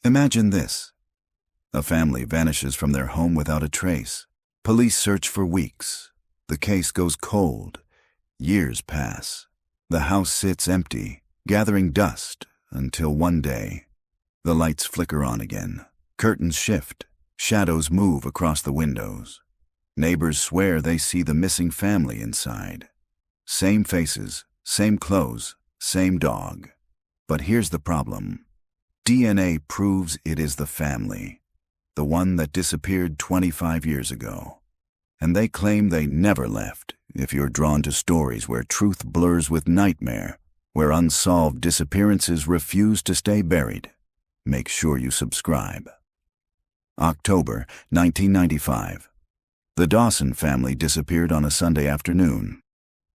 Imagine this. A family vanishes from their home without a trace. Police search for weeks. The case goes cold. Years pass. The house sits empty, gathering dust, until one day, the lights flicker on again. Curtains shift. Shadows move across the windows. Neighbors swear they see the missing family inside. Same faces, same clothes, same dog. But here's the problem. DNA proves it is the family, the one that disappeared 25 years ago. And they claim they never left. If you're drawn to stories where truth blurs with nightmare, where unsolved disappearances refuse to stay buried, make sure you subscribe. October 1995. The Dawson family disappeared on a Sunday afternoon.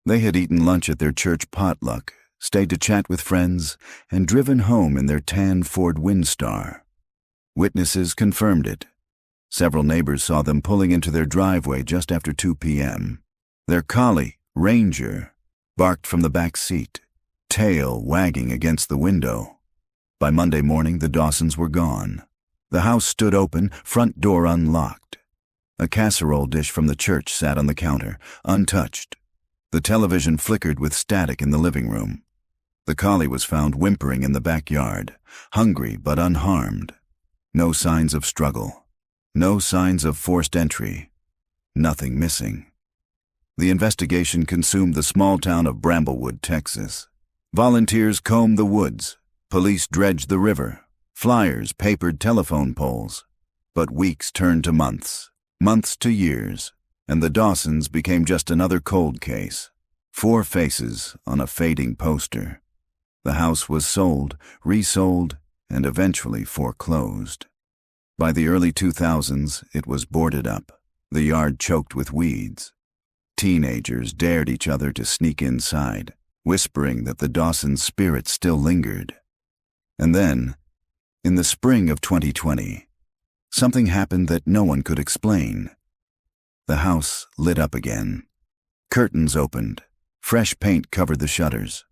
They had eaten lunch at their church potluck, stayed to chat with friends, and driven home in their tan Ford Windstar. Witnesses confirmed it. Several neighbors saw them pulling into their driveway just after 2 p.m. Their collie, Ranger, barked from the back seat, tail wagging against the window. By Monday morning, the Dawsons were gone. The house stood open, front door unlocked. A casserole dish from the church sat on the counter, untouched. The television flickered with static in the living room. The collie was found whimpering in the backyard, hungry but unharmed. No signs of struggle. No signs of forced entry. Nothing missing. The investigation consumed the small town of Bramblewood, Texas. Volunteers combed the woods. Police dredged the river. Flyers papered telephone poles. But weeks turned to months, months to years, and the Dawsons became just another cold case. 4 faces on a fading poster. The house was sold, resold, and eventually foreclosed. By the early 2000s, it was boarded up, the yard choked with weeds. Teenagers dared each other to sneak inside, whispering that the Dawsons' spirit still lingered. And then, in the spring of 2020, something happened that no one could explain. The house lit up again. Curtains opened. Fresh paint covered the shutters.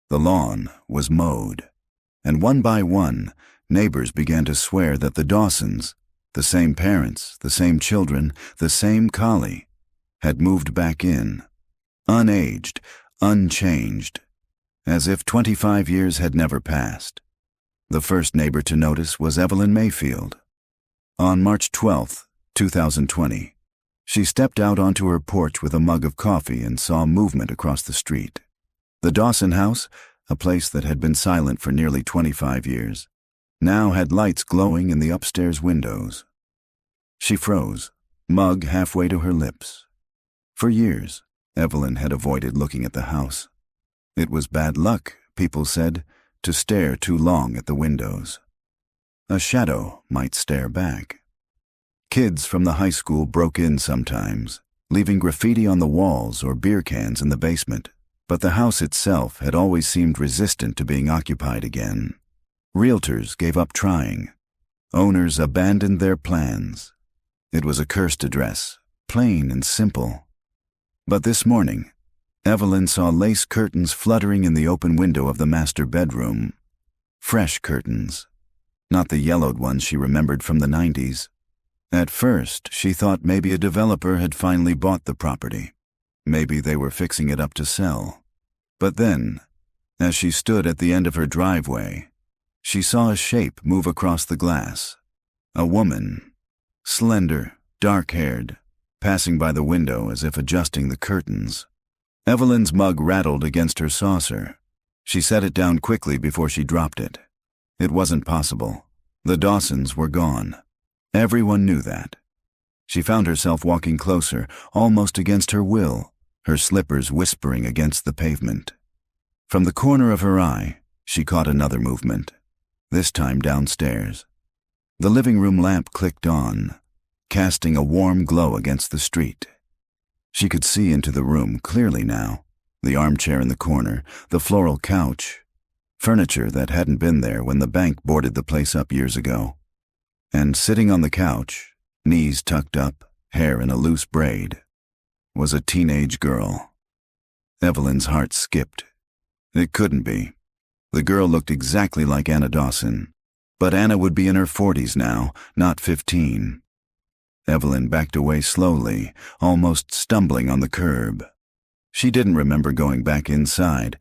The lawn was mowed. And one by one, neighbors began to swear that the Dawsons, the same parents, the same children, the same collie, had moved back in, unaged, unchanged, as if 25 years had never passed. The first neighbor to notice was Evelyn Mayfield. On March 12, 2020, she stepped out onto her porch with a mug of coffee and saw movement across the street. The Dawson house, a place that had been silent for nearly 25 years, now had lights glowing in the upstairs windows. She froze, mug halfway to her lips. For years, Evelyn had avoided looking at the house. It was bad luck, people said, to stare too long at the windows. A shadow might stare back. Kids from the high school broke in sometimes, leaving graffiti on the walls or beer cans in the basement, but the house itself had always seemed resistant to being occupied again. Realtors gave up trying. Owners abandoned their plans. It was a cursed address, plain and simple. But this morning, Evelyn saw lace curtains fluttering in the open window of the master bedroom. Fresh curtains, not the yellowed ones she remembered from the 90s. At first, she thought maybe a developer had finally bought the property. Maybe they were fixing it up to sell. But then, as she stood at the end of her driveway, she saw a shape move across the glass. A woman, slender, dark-haired, passing by the window as if adjusting the curtains. Evelyn's mug rattled against her saucer. She set it down quickly before she dropped it. It wasn't possible. The Dawsons were gone. Everyone knew that. She found herself walking closer, almost against her will, her slippers whispering against the pavement. From the corner of her eye, she caught another movement, this time downstairs. The living room lamp clicked on, casting a warm glow against the street. She could see into the room clearly now, the armchair in the corner, the floral couch, furniture that hadn't been there when the bank boarded the place up years ago. And sitting on the couch, knees tucked up, hair in a loose braid, was a teenage girl. Evelyn's heart skipped. It couldn't be. The girl looked exactly like Anna Dawson. But Anna would be in her 40s now, not 15. Evelyn backed away slowly, almost stumbling on the curb. She didn't remember going back inside,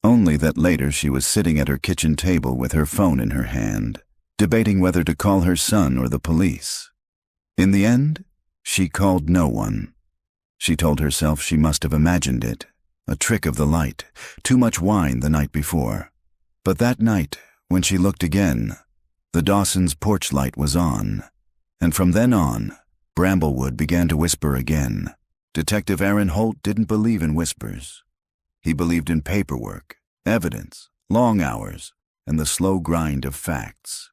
only that later she was sitting at her kitchen table with her phone in her hand, debating whether to call her son or the police. In the end, she called no one. She told herself she must have imagined it, a trick of the light, too much wine the night before. But that night, when she looked again, the Dawsons' porch light was on, and from then on, Bramblewood began to whisper again. Detective Aaron Holt didn't believe in whispers. He believed in paperwork, evidence, long hours, and the slow grind of facts.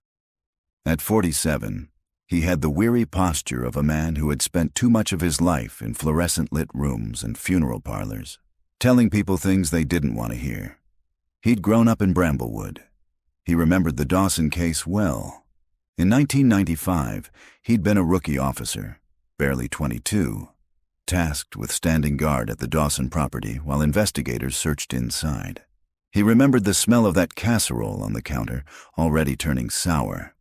At 47, he had the weary posture of a man who had spent too much of his life in fluorescent-lit rooms and funeral parlors, telling people things they didn't want to hear. He'd grown up in Bramblewood. He remembered the Dawson case well. In 1995, he'd been a rookie officer, barely 22, tasked with standing guard at the Dawson property while investigators searched inside. He remembered the smell of that casserole on the counter, already turning sour.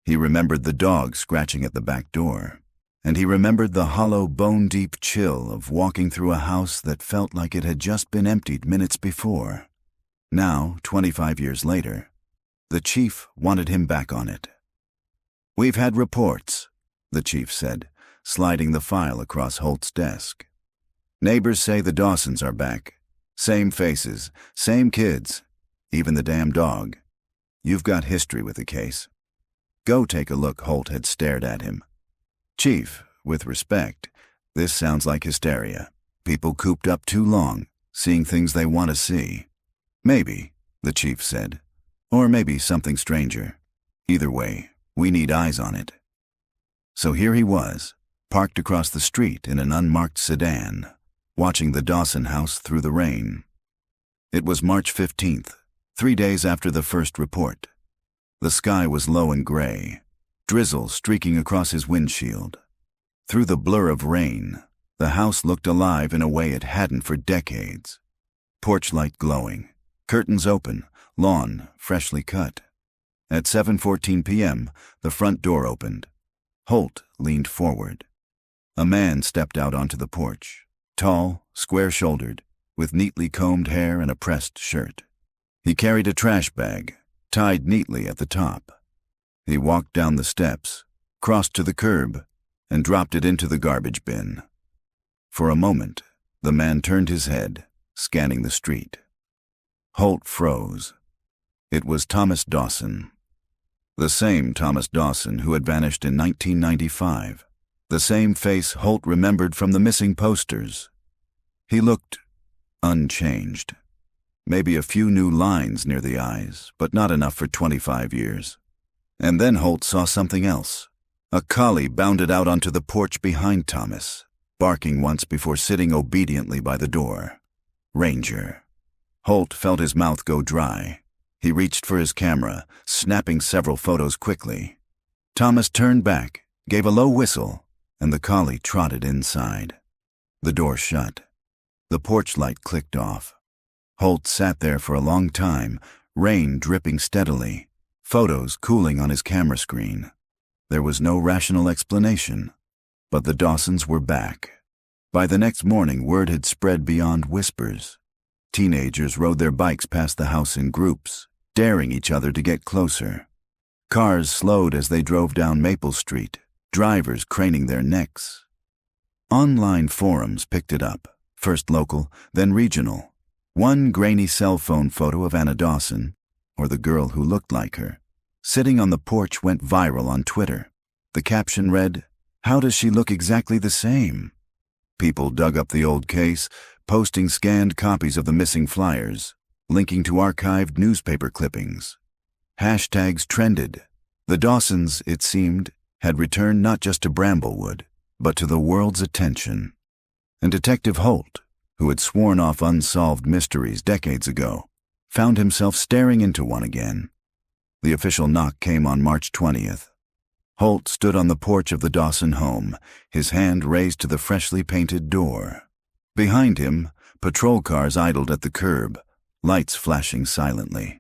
He remembered the dog scratching at the back door, and he remembered the hollow, bone-deep chill of walking through a house that felt like it had just been emptied minutes before. Now, 25 years later, the chief wanted him back on it. "We've had reports," the chief said, sliding the file across Holt's desk. "Neighbors say the Dawsons are back. Same faces, same kids, even the damn dog. You've got history with the case." "Go take a look," Holt had stared at him. "Chief, with respect, this sounds like hysteria. People cooped up too long, seeing things they want to see." "Maybe," the chief said. "Or maybe something stranger. Either way, we need eyes on it." So here he was, parked across the street in an unmarked sedan, watching the Dawson house through the rain. It was March 15th, 3 days after the first report. The sky was low and gray, drizzle streaking across his windshield. Through the blur of rain, the house looked alive in a way it hadn't for decades. Porch light glowing, curtains open, lawn freshly cut. At 7:14 p.m., the front door opened. Holt leaned forward. A man stepped out onto the porch, tall, square-shouldered, with neatly combed hair and a pressed shirt. He carried a trash bag, tied neatly at the top. He walked down the steps, crossed to the curb, and dropped it into the garbage bin. For a moment, the man turned his head, scanning the street. Holt froze. It was Thomas Dawson. The same Thomas Dawson who had vanished in 1995. The same face Holt remembered from the missing posters. He looked unchanged. Maybe a few new lines near the eyes, but not enough for 25 years. And then Holt saw something else. A collie bounded out onto the porch behind Thomas, barking once before sitting obediently by the door. Ranger. Holt felt his mouth go dry. He reached for his camera, snapping several photos quickly. Thomas turned back, gave a low whistle, and the collie trotted inside. The door shut. The porch light clicked off. Holt sat there for a long time, rain dripping steadily, photos cooling on his camera screen. There was no rational explanation, but the Dawsons were back. By the next morning, word had spread beyond whispers. Teenagers rode their bikes past the house in groups, daring each other to get closer. Cars slowed as they drove down Maple Street, drivers craning their necks. Online forums picked it up, first local, then regional. One grainy cell phone photo of Anna Dawson, or the girl who looked like her, sitting on the porch went viral on Twitter. The caption read, "How does she look exactly the same?" People dug up the old case, posting scanned copies of the missing flyers, linking to archived newspaper clippings. Hashtags trended. The Dawsons, it seemed, had returned not just to Bramblewood, but to the world's attention. And Detective Holt, who had sworn off unsolved mysteries decades ago, found himself staring into one again. The official knock came on March 20th. Holt stood on the porch of the Dawson home, his hand raised to the freshly painted door. Behind him, patrol cars idled at the curb, lights flashing silently.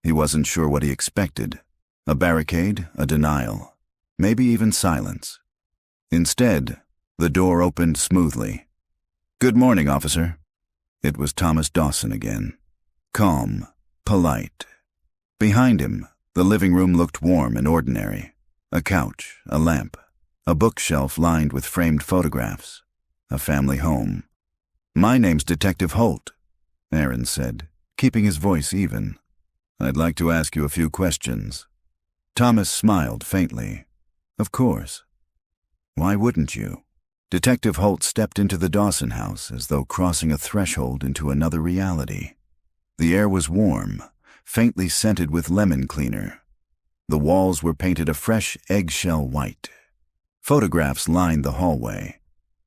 He wasn't sure what he expected. A barricade, a denial, maybe even silence. Instead, the door opened smoothly. "Good morning, officer." It was Thomas Dawson again. Calm, polite. Behind him, the living room looked warm and ordinary. A couch, a lamp, a bookshelf lined with framed photographs. A family home. "My name's Detective Holt," Aaron said, keeping his voice even. "I'd like to ask you a few questions." Thomas smiled faintly. "Of course. Why wouldn't you?" Detective Holt stepped into the Dawson house as though crossing a threshold into another reality. The air was warm, faintly scented with lemon cleaner. The walls were painted a fresh eggshell white. Photographs lined the hallway,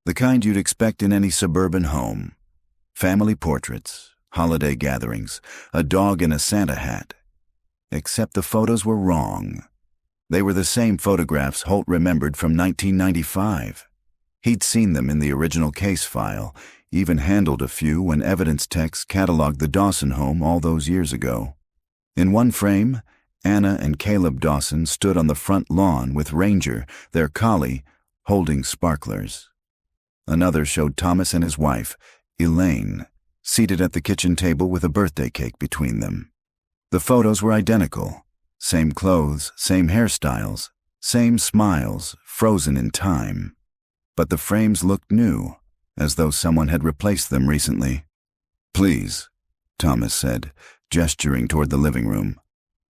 the kind you'd expect in any suburban home. Family portraits, holiday gatherings, a dog in a Santa hat. Except the photos were wrong. They were the same photographs Holt remembered from 1995. He'd seen them in the original case file, even handled a few when evidence techs cataloged the Dawson home all those years ago. In one frame, Anna and Caleb Dawson stood on the front lawn with Ranger, their collie, holding sparklers. Another showed Thomas and his wife, Elaine, seated at the kitchen table with a birthday cake between them. The photos were identical. Same clothes, same hairstyles, same smiles, frozen in time. But the frames looked new, as though someone had replaced them recently. "Please," Thomas said, gesturing toward the living room.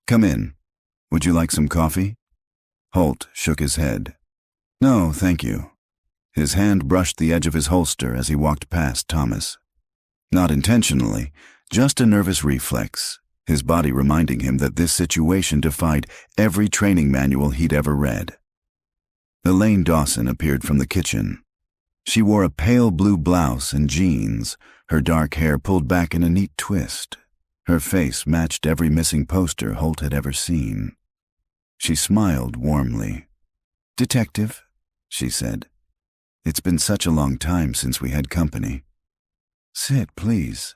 "Come in. Would you like some coffee?" Holt shook his head. "No, thank you." His hand brushed the edge of his holster as he walked past Thomas. Not intentionally, just a nervous reflex, his body reminding him that this situation defied every training manual he'd ever read. Elaine Dawson appeared from the kitchen. She wore a pale blue blouse and jeans, her dark hair pulled back in a neat twist. Her face matched every missing poster Holt had ever seen. She smiled warmly. "Detective," she said. "It's been such a long time since we had company. Sit, please."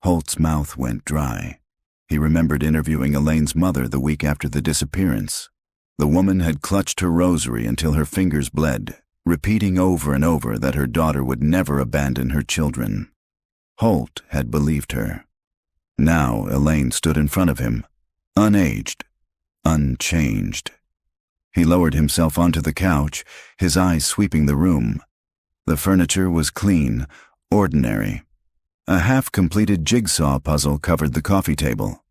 Holt's mouth went dry. He remembered interviewing Elaine's mother the week after the disappearance. The woman had clutched her rosary until her fingers bled, repeating over and over that her daughter would never abandon her children. Holt had believed her. Now Elaine stood in front of him, unaged, unchanged. He lowered himself onto the couch, his eyes sweeping the room. The furniture was clean, ordinary. A half-completed jigsaw puzzle covered the coffee table.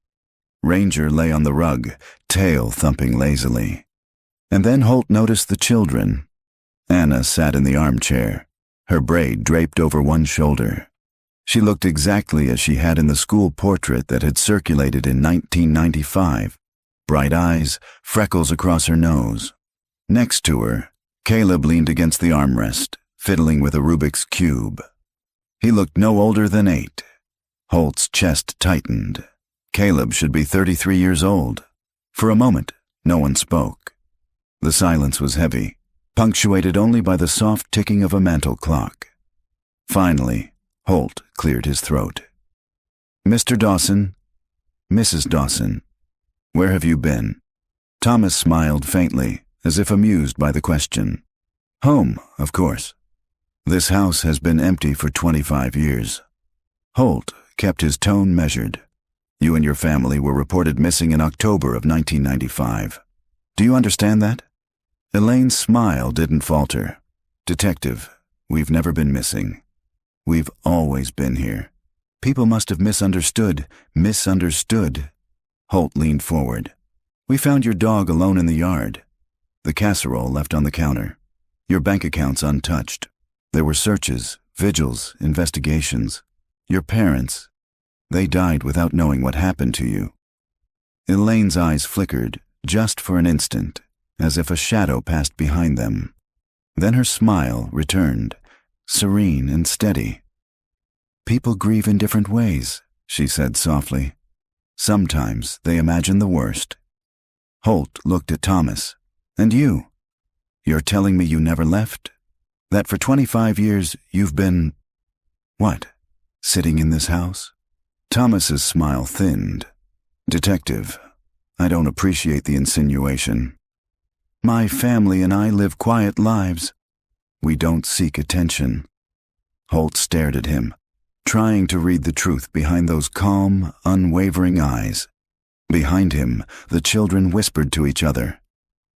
Ranger lay on the rug, tail thumping lazily. And then Holt noticed the children. Anna sat in the armchair, her braid draped over one shoulder. She looked exactly as she had in the school portrait that had circulated in 1995. Bright eyes, freckles across her nose. Next to her, Caleb leaned against the armrest, fiddling with a Rubik's Cube. He looked no older than 8. Holt's chest tightened. Caleb should be 33 years old. For a moment, no one spoke. The silence was heavy, punctuated only by the soft ticking of a mantel clock. Finally, Holt cleared his throat. "Mr. Dawson, Mrs. Dawson, where have you been?" Thomas smiled faintly, as if amused by the question. "Home, of course. This house has been empty for 25 years. Holt kept his tone measured. You and your family were reported missing in October of 1995. Do you understand that?" Elaine's smile didn't falter. "Detective, we've never been missing. We've always been here. People must have misunderstood. Holt leaned forward. "We found your dog alone in the yard. The casserole left on the counter. Your bank accounts untouched. There were searches, vigils, investigations. Your parents, they died without knowing what happened to you." Elaine's eyes flickered, just for an instant, as if a shadow passed behind them. Then her smile returned, serene and steady. "People grieve in different ways," she said softly. "Sometimes they imagine the worst." Holt looked at Thomas. "And you? You're telling me you never left? That for 25 years you've been... what? Sitting in this house?" Thomas's smile thinned. "Detective, I don't appreciate the insinuation. My family and I live quiet lives. We don't seek attention. Holt stared at him, trying to read the truth behind those calm, unwavering eyes. Behind him, the children whispered to each other.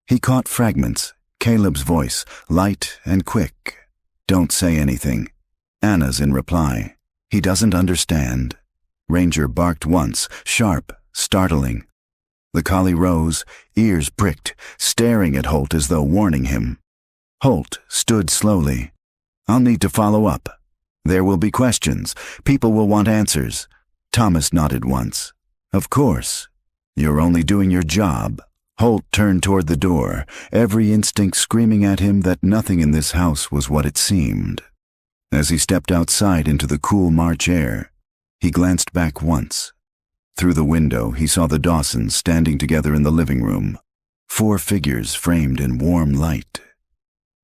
He caught fragments, Caleb's voice, light and quick. Don't say anything. Anna's in reply. He doesn't understand. Ranger barked once, sharp, startling. The collie rose, ears pricked, staring at Holt as though warning him. Holt stood slowly. I'll need to follow up. There will be questions. People will want answers. Thomas nodded once. Of course. You're only doing your job. Holt turned toward the door, every instinct screaming at him that nothing in this house was what it seemed. As he stepped outside into the cool March air, he glanced back once. Through the window, he saw the Dawsons standing together in the living room, 4 figures framed in warm light.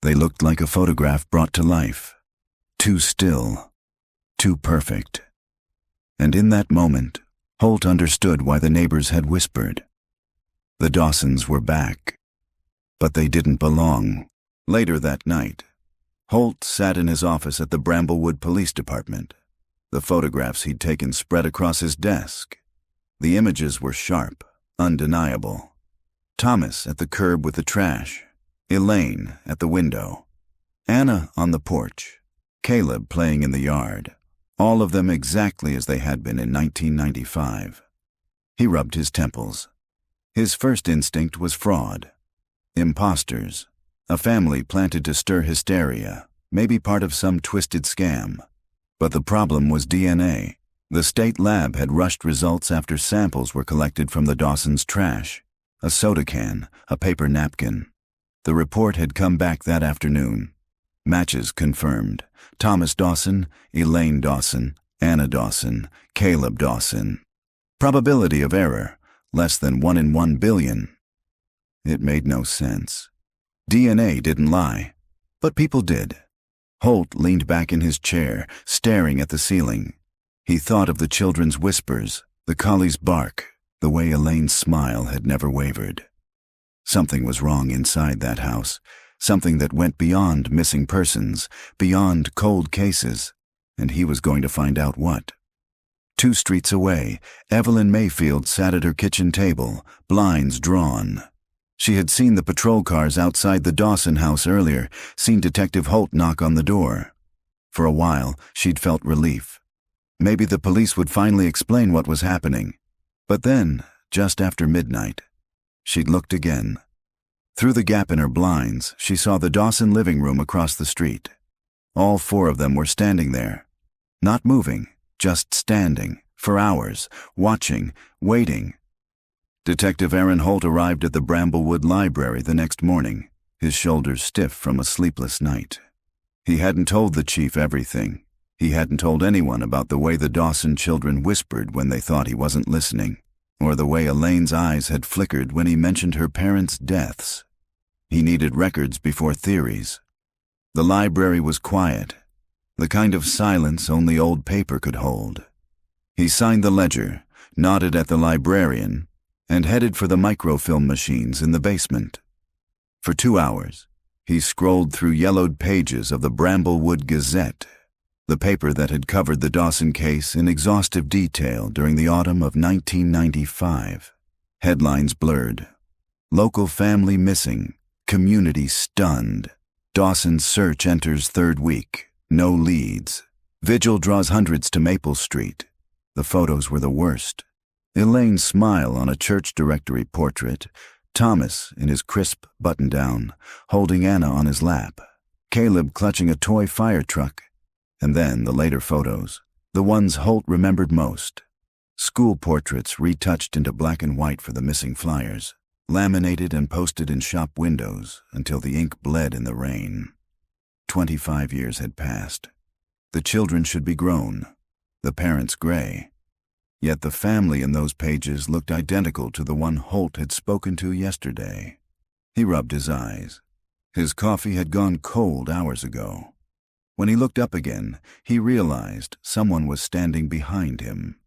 They looked like a photograph brought to life, too still, too perfect. And in that moment, Holt understood why the neighbors had whispered. The Dawsons were back, but they didn't belong. Later that night, Holt sat in his office at the Bramblewood Police Department. The photographs he'd taken spread across his desk. The images were sharp, undeniable. Thomas at the curb with the trash, Elaine at the window, Anna on the porch, Caleb playing in the yard, all of them exactly as they had been in 1995. He rubbed his temples. His first instinct was fraud. Imposters. A family planted to stir hysteria, maybe part of some twisted scam. But the problem was DNA. The state lab had rushed results after samples were collected from the Dawsons' trash, a soda can, a paper napkin. The report had come back that afternoon. Matches confirmed. Thomas Dawson, Elaine Dawson, Anna Dawson, Caleb Dawson. Probability of error, less than 1 in 1 billion. It made no sense. DNA didn't lie, but people did. Holt leaned back in his chair, staring at the ceiling. He thought of the children's whispers, the collie's bark, the way Elaine's smile had never wavered. Something was wrong inside that house, something that went beyond missing persons, beyond cold cases, and he was going to find out what. 2 streets away, Evelyn Mayfield sat at her kitchen table, blinds drawn. She had seen the patrol cars outside the Dawson house earlier, seen Detective Holt knock on the door. For a while, she'd felt relief. Maybe the police would finally explain what was happening. But then, just after midnight, she'd looked again. Through the gap in her blinds, she saw the Dawson living room across the street. All 4 of them were standing there. Not moving, just standing, for hours, watching, waiting. Detective Aaron Holt arrived at the Bramblewood Library the next morning, his shoulders stiff from a sleepless night. He hadn't told the chief everything. He hadn't told anyone about the way the Dawson children whispered when they thought he wasn't listening, or the way Elaine's eyes had flickered when he mentioned her parents' deaths. He needed records before theories. The library was quiet, the kind of silence only old paper could hold. He signed the ledger, nodded at the librarian, and headed for the microfilm machines in the basement. For 2 hours, he scrolled through yellowed pages of the Bramblewood Gazette, the paper that had covered the Dawson case in exhaustive detail during the autumn of 1995. Headlines blurred. Local family missing. Community stunned. Dawson search enters 3rd week. No leads. Vigil draws hundreds to Maple Street. The photos were the worst. Elaine's smile on a church directory portrait, Thomas in his crisp button-down, holding Anna on his lap, Caleb clutching a toy fire truck, and then the later photos, the ones Holt remembered most. School portraits retouched into black and white for the missing flyers, laminated and posted in shop windows until the ink bled in the rain. 25 years had passed. The children should be grown, the parents gray. Yet the family in those pages looked identical to the one Holt had spoken to yesterday. He rubbed his eyes. His coffee had gone cold hours ago. When he looked up again, he realized someone was standing behind him.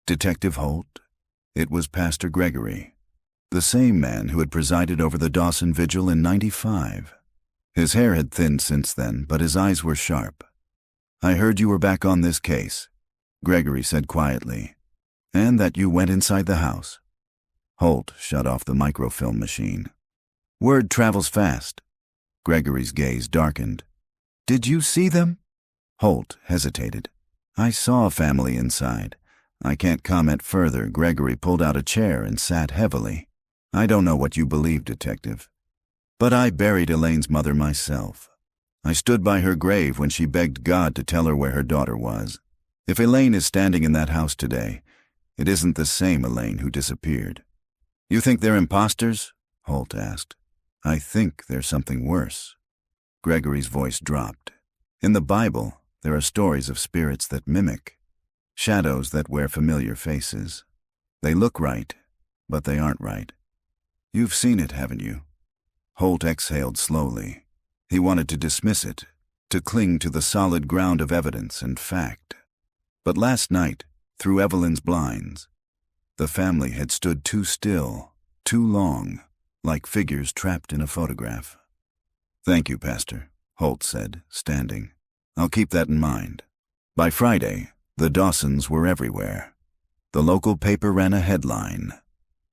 Detective Holt? It was Pastor Gregory. The same man who had presided over the Dawson vigil in '95. His hair had thinned since then, but his eyes were sharp. "I heard you were back on this case," Gregory said quietly, "and that you went inside the house." Holt shut off the microfilm machine. "Word travels fast." Gregory's gaze darkened. "Did you see them?" Holt hesitated. "I saw a family inside. I can't comment further." Gregory pulled out a chair and sat heavily. "I don't know what you believe, Detective, but I buried Elaine's mother myself. I stood by her grave when she begged God to tell her where her daughter was. If Elaine is standing in that house today, it isn't the same Elaine who disappeared." "You think they're imposters?" Holt asked. "I think there's something worse." Gregory's voice dropped. "In the Bible, there are stories of spirits that mimic, shadows that wear familiar faces. They look right, but they aren't right. You've seen it, haven't you?" Holt exhaled slowly. He wanted to dismiss it, to cling to the solid ground of evidence and fact. But last night, through Evelyn's blinds, the family had stood too still, too long, like figures trapped in a photograph. "Thank you, Pastor," Holt said, standing. "I'll keep that in mind." By Friday, the Dawsons were everywhere. The local paper ran a headline: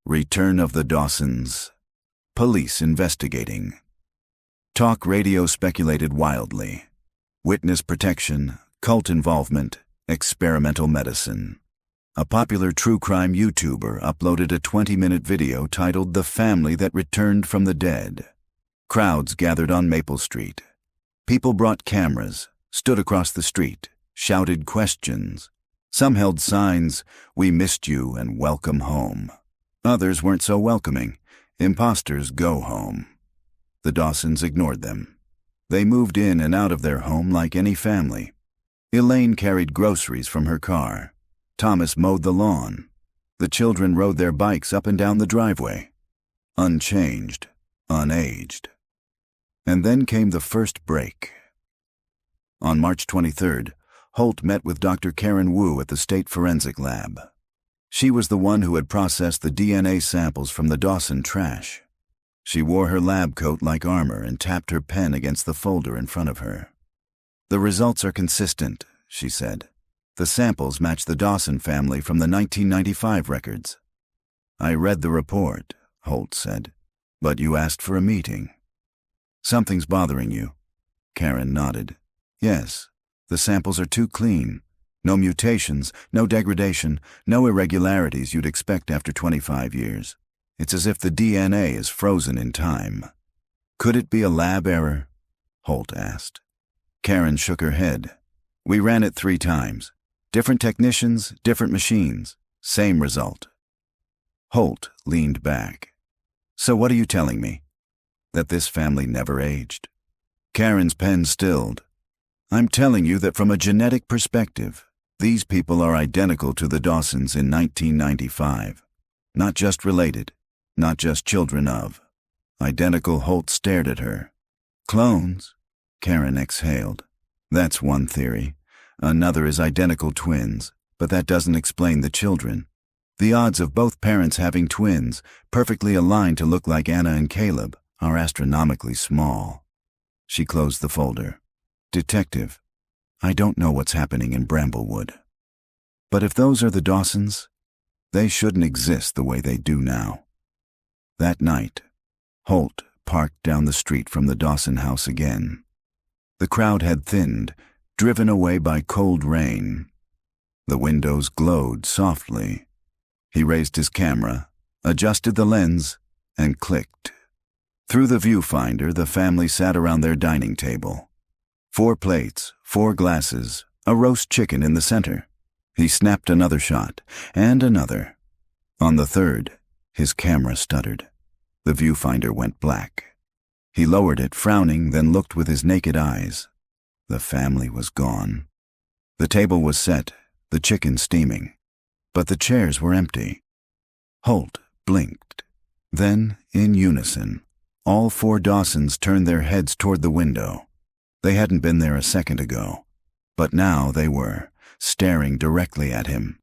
"Return of the Dawsons. Police investigating." Talk radio speculated wildly. Witness protection, cult involvement, experimental medicine. A popular true crime YouTuber uploaded a 20-minute video titled "The Family That Returned from the Dead." Crowds gathered on Maple Street. People brought cameras, stood across the street, shouted questions. Some held signs, "We missed you" and "Welcome home." Others weren't so welcoming. "Imposters, go home." The Dawsons ignored them. They moved in and out of their home like any family. Elaine carried groceries from her car. Thomas mowed the lawn. The children rode their bikes up and down the driveway. Unchanged, unaged. And then came the first break. On March 23rd, Holt met with Dr. Karen Wu at the State Forensic Lab. She was the one who had processed the DNA samples from the Dawson trash. She wore her lab coat like armor and tapped her pen against the folder in front of her. "The results are consistent," she said. "The samples match the Dawson family from the 1995 records." "I read the report," Holt said, "but you asked for a meeting." "Something's bothering you." Karen nodded. "Yes, the samples are too clean. No mutations, no degradation, no irregularities you'd expect after 25 years. It's as if the DNA is frozen in time." "Could it be a lab error?" Holt asked. Karen shook her head. "We ran it 3 times. Different technicians, different machines. Same result." Holt leaned back. "So what are you telling me? That this family never aged?" Karen's pen stilled. "I'm telling you that from a genetic perspective, these people are identical to the Dawsons in 1995. Not just related, not just children of. Identical." Holt stared at her. "Clones?" Karen exhaled. "That's one theory. Another is identical twins, but that doesn't explain the children. The odds of both parents having twins, perfectly aligned to look like Anna and Caleb, are astronomically small." She closed the folder. "Detective, I don't know what's happening in Bramblewood. But if those are the Dawsons, they shouldn't exist the way they do now." That night, Holt parked down the street from the Dawson house again. The crowd had thinned, driven away by cold rain. The windows glowed softly. He raised his camera, adjusted the lens, and clicked. Through the viewfinder, the family sat around their dining table. 4 plates, 4 glasses, a roast chicken in the center. He snapped another shot, and another. On the third, his camera stuttered. The viewfinder went black. He lowered it, frowning, then looked with his naked eyes. The family was gone. The table was set, the chicken steaming, but the chairs were empty. Holt blinked. Then, in unison, all 4 Dawsons turned their heads toward the window. They hadn't been there a second ago, but now they were, staring directly at him.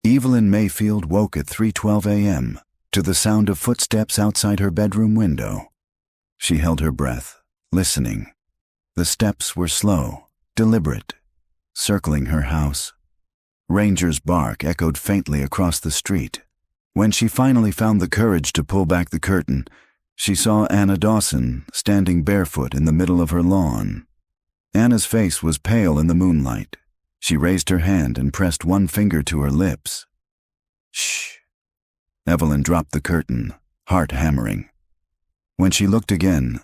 Evelyn Mayfield woke at 3:12 a.m., to the sound of footsteps outside her bedroom window. She held her breath, listening. The steps were slow, deliberate, circling her house. Ranger's bark echoed faintly across the street. When she finally found the courage to pull back the curtain, she saw Anna Dawson standing barefoot in the middle of her lawn. Anna's face was pale in the moonlight. She raised her hand and pressed one finger to her lips. Shh. Evelyn dropped the curtain, heart hammering. When she looked again,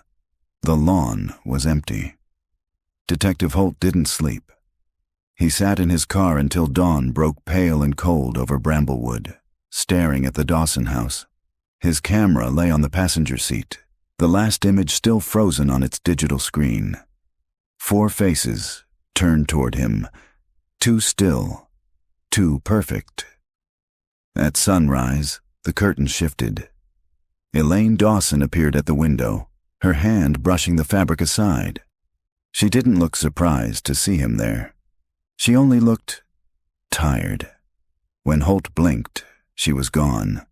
the lawn was empty. Detective Holt didn't sleep. He sat in his car until dawn broke pale and cold over Bramblewood, staring at the Dawson house. His camera lay on the passenger seat, the last image still frozen on its digital screen. 4 faces turned toward him, 2 still, 2 perfect. At sunrise, the curtain shifted. Elaine Dawson appeared at the window, her hand brushing the fabric aside. She didn't look surprised to see him there. She only looked tired. When Holt blinked, she was gone.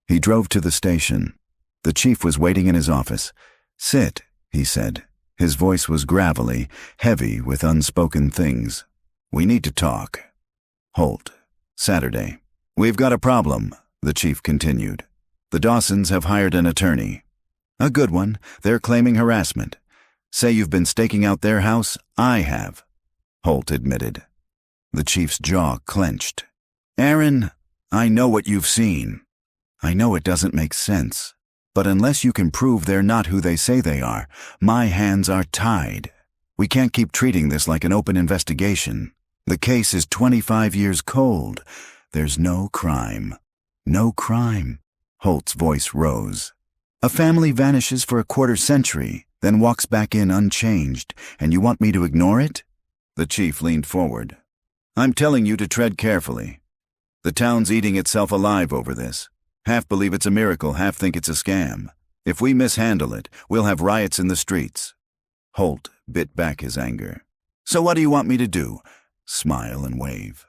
He drove to the station. The chief was waiting in his office. "Sit," he said. His voice was gravelly, heavy with unspoken things. "We need to talk." Holt, Saturday. "We've got a problem," the chief continued. "The Dawsons have hired an attorney. A good one. They're claiming harassment. Say you've been staking out their house? I have," Holt admitted. The chief's jaw clenched. "Aaron, I know what you've seen. I know it doesn't make sense. But unless you can prove they're not who they say they are, my hands are tied. We can't keep treating this like an open investigation. The case is 25 years cold. There's no crime." "No crime." Holt's voice rose. "A family vanishes for a quarter century, then walks back in unchanged, and you want me to ignore it?" The chief leaned forward. "I'm telling you to tread carefully. The town's eating itself alive over this. Half believe it's a miracle, half think it's a scam. If we mishandle it, we'll have riots in the streets." Holt bit back his anger. "So what do you want me to do?" Smile and wave.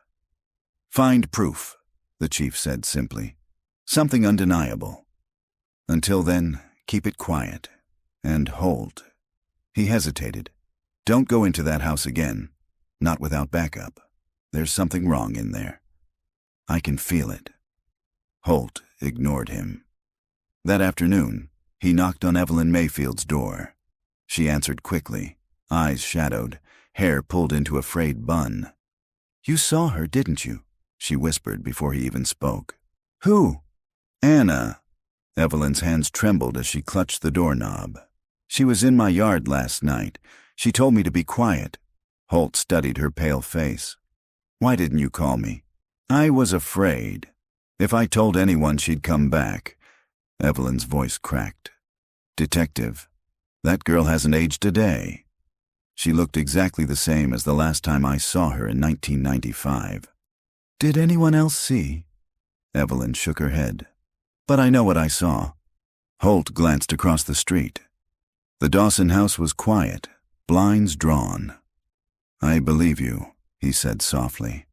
"Find proof," the chief said simply. "Something undeniable. Until then, keep it quiet. And Holt." He hesitated. "Don't go into that house again. Not without backup. There's something wrong in there. I can feel it." Holt ignored him. That afternoon, he knocked on Evelyn Mayfield's door. She answered quickly, eyes shadowed, hair pulled into a frayed bun. "You saw her, didn't you?" she whispered before he even spoke. "Who?" "Anna." Evelyn's hands trembled as she clutched the doorknob. "She was in my yard last night. She told me to be quiet." Holt studied her pale face. "Why didn't you call me?" "I was afraid. If I told anyone she'd come back." Evelyn's voice cracked. "Detective, that girl hasn't aged a day. She looked exactly the same as the last time I saw her in 1995. "Did anyone else see?" Evelyn shook her head. "But I know what I saw." Holt glanced across the street. The Dawson house was quiet, blinds drawn. "I believe you," he said softly.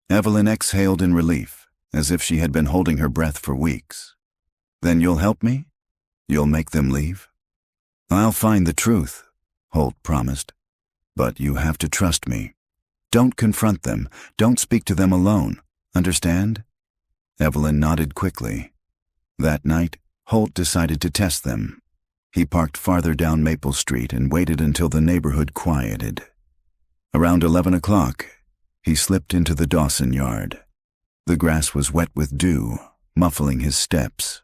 Evelyn exhaled in relief, as if she had been holding her breath for weeks. "Then you'll help me? You'll make them leave?" "I'll find the truth," Holt promised. "But you have to trust me. Don't confront them. Don't speak to them alone. Understand?" Evelyn nodded quickly. That night, Holt decided to test them. He parked farther down Maple Street and waited until the neighborhood quieted. Around 11 o'clock, he slipped into the Dawson yard. The grass was wet with dew, muffling his steps.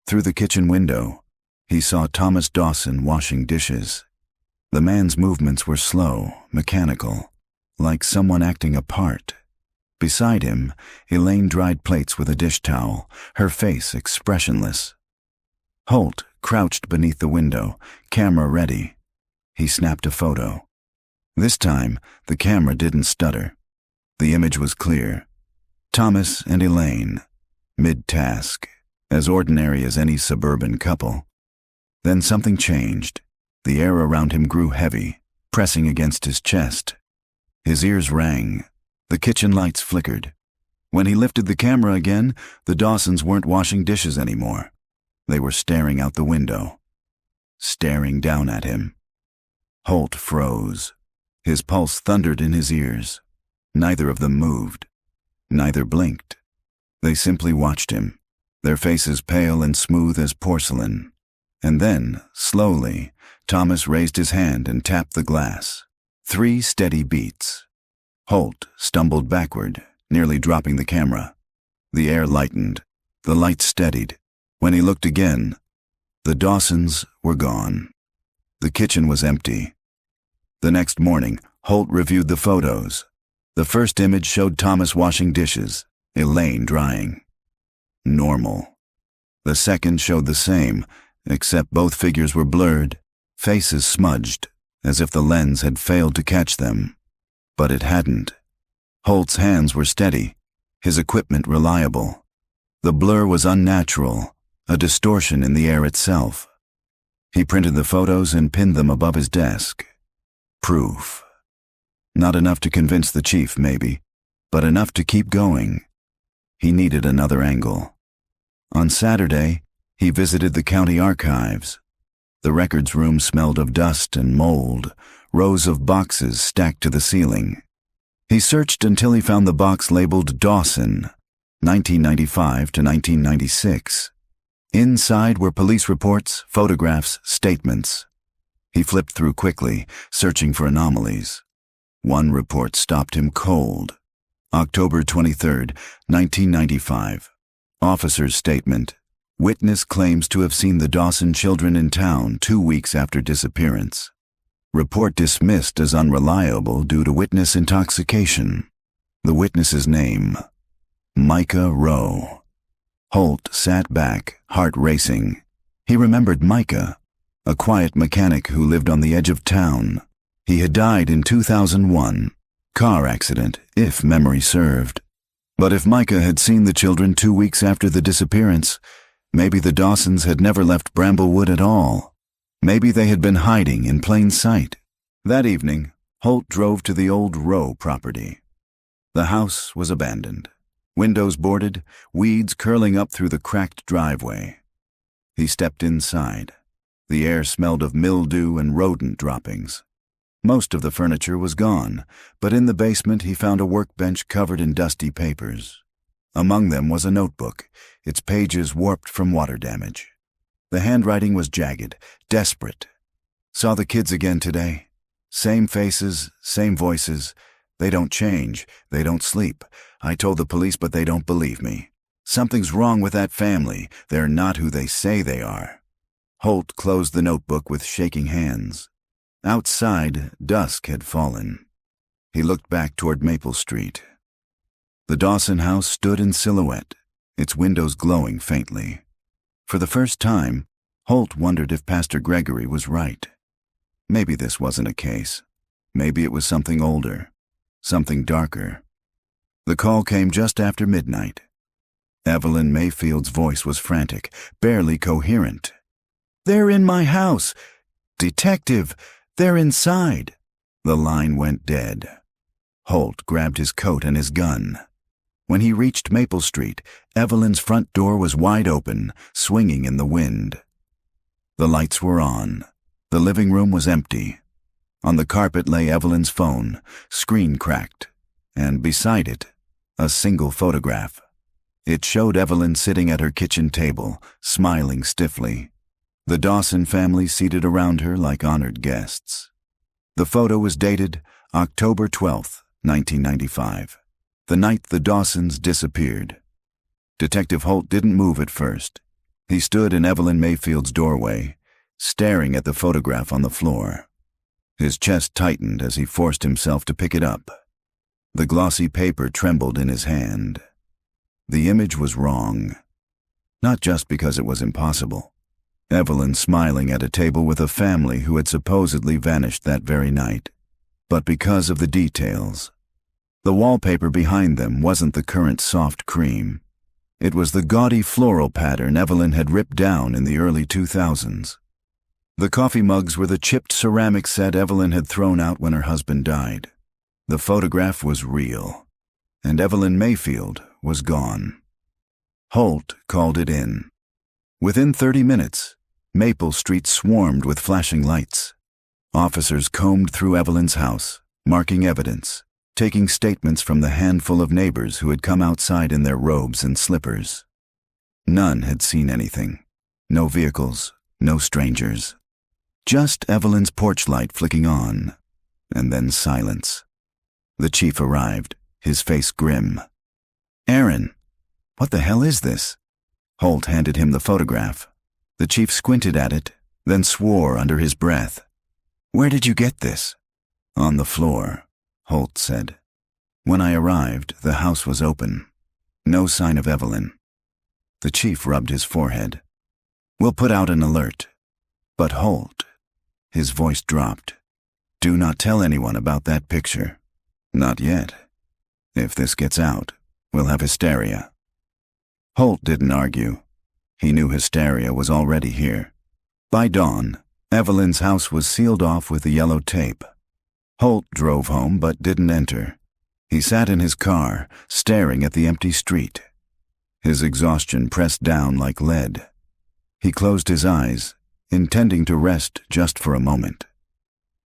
Through the kitchen window, he saw Thomas Dawson washing dishes. The man's movements were slow, mechanical, like someone acting a part. Beside him, Elaine dried plates with a dish towel, her face expressionless. Holt crouched beneath the window, camera ready. He snapped a photo. This time, the camera didn't stutter. The image was clear. Thomas and Elaine, mid-task, as ordinary as any suburban couple. Then something changed. The air around him grew heavy, pressing against his chest. His ears rang. The kitchen lights flickered. When he lifted the camera again, the Dawsons weren't washing dishes anymore. They were staring out the window, staring down at him. Holt froze. His pulse thundered in his ears. Neither of them moved. Neither blinked. They simply watched him, their faces pale and smooth as porcelain. And then, slowly, Thomas raised his hand and tapped the glass. 3 steady beats. Holt stumbled backward, nearly dropping the camera. The air lightened. The light steadied. When he looked again, the Dawsons were gone. The kitchen was empty. The next morning, Holt reviewed the photos. The first image showed Thomas washing dishes, Elaine drying. Normal. The second showed the same, except both figures were blurred, faces smudged, as if the lens had failed to catch them. But it hadn't. Holt's hands were steady, his equipment reliable. The blur was unnatural, a distortion in the air itself. He printed the photos and pinned them above his desk. Proof. Not enough to convince the chief, maybe, but enough to keep going. He needed another angle. On Saturday, he visited the county archives. The records room smelled of dust and mold, rows of boxes stacked to the ceiling. He searched until he found the box labeled Dawson, 1995 to 1996. Inside were police reports, photographs, statements. He flipped through quickly, searching for anomalies. One report stopped him cold. October 23, 1995. Officer's statement. Witness claims to have seen the Dawson children in town 2 weeks after disappearance. Report dismissed as unreliable due to witness intoxication. The witness's name, Micah Rowe. Holt sat back, heart racing. He remembered Micah, a quiet mechanic who lived on the edge of town. He had died in 2001. Car accident, if memory served. But if Micah had seen the children 2 weeks after the disappearance, maybe the Dawsons had never left Bramblewood at all. Maybe they had been hiding in plain sight. That evening, Holt drove to the old Rowe property. The house was abandoned. Windows boarded, weeds curling up through the cracked driveway. He stepped inside. The air smelled of mildew and rodent droppings. Most of the furniture was gone, but in the basement he found a workbench covered in dusty papers. Among them was a notebook, its pages warped from water damage. The handwriting was jagged, desperate. Saw the kids again today. Same faces, same voices. They don't change. They don't sleep. I told the police, but they don't believe me. Something's wrong with that family. They're not who they say they are. Holt closed the notebook with shaking hands. Outside, dusk had fallen. He looked back toward Maple Street. The Dawson house stood in silhouette, its windows glowing faintly. For the first time, Holt wondered if Pastor Gregory was right. Maybe this wasn't a case. Maybe it was something older, something darker. The call came just after midnight. Evelyn Mayfield's voice was frantic, barely coherent. "They're in my house! Detective, they're inside!" The line went dead. Holt grabbed his coat and his gun. When he reached Maple Street, Evelyn's front door was wide open, swinging in the wind. The lights were on. The living room was empty. On the carpet lay Evelyn's phone, screen cracked, and beside it, a single photograph. It showed Evelyn sitting at her kitchen table, smiling stiffly. The Dawson family seated around her like honored guests. The photo was dated October 12, 1995, the night the Dawsons disappeared. Detective Holt didn't move at first. He stood in Evelyn Mayfield's doorway, staring at the photograph on the floor. His chest tightened as he forced himself to pick it up. The glossy paper trembled in his hand. The image was wrong. Not just because it was impossible. Evelyn smiling at a table with a family who had supposedly vanished that very night, but because of the details. The wallpaper behind them wasn't the current soft cream. It was the gaudy floral pattern Evelyn had ripped down in the early 2000s. The coffee mugs were the chipped ceramic set Evelyn had thrown out when her husband died. The photograph was real, and Evelyn Mayfield was gone. Holt called it in. Within 30 minutes, Maple Street swarmed with flashing lights. Officers combed through Evelyn's house, marking evidence, taking statements from the handful of neighbors who had come outside in their robes and slippers. None had seen anything. No vehicles, no strangers. Just Evelyn's porch light flicking on, and then silence. The chief arrived, his face grim. "Aaron, what the hell is this?" Holt handed him the photograph. The chief squinted at it, then swore under his breath. "Where did you get this?" "On the floor," Holt said. "When I arrived, the house was open. No sign of Evelyn." The chief rubbed his forehead. "We'll put out an alert." "But Holt," his voice dropped, "do not tell anyone about that picture. Not yet. If this gets out, we'll have hysteria." Holt didn't argue. He knew hysteria was already here. By dawn, Evelyn's house was sealed off with the yellow tape. Holt drove home but didn't enter. He sat in his car, staring at the empty street. His exhaustion pressed down like lead. He closed his eyes, intending to rest just for a moment.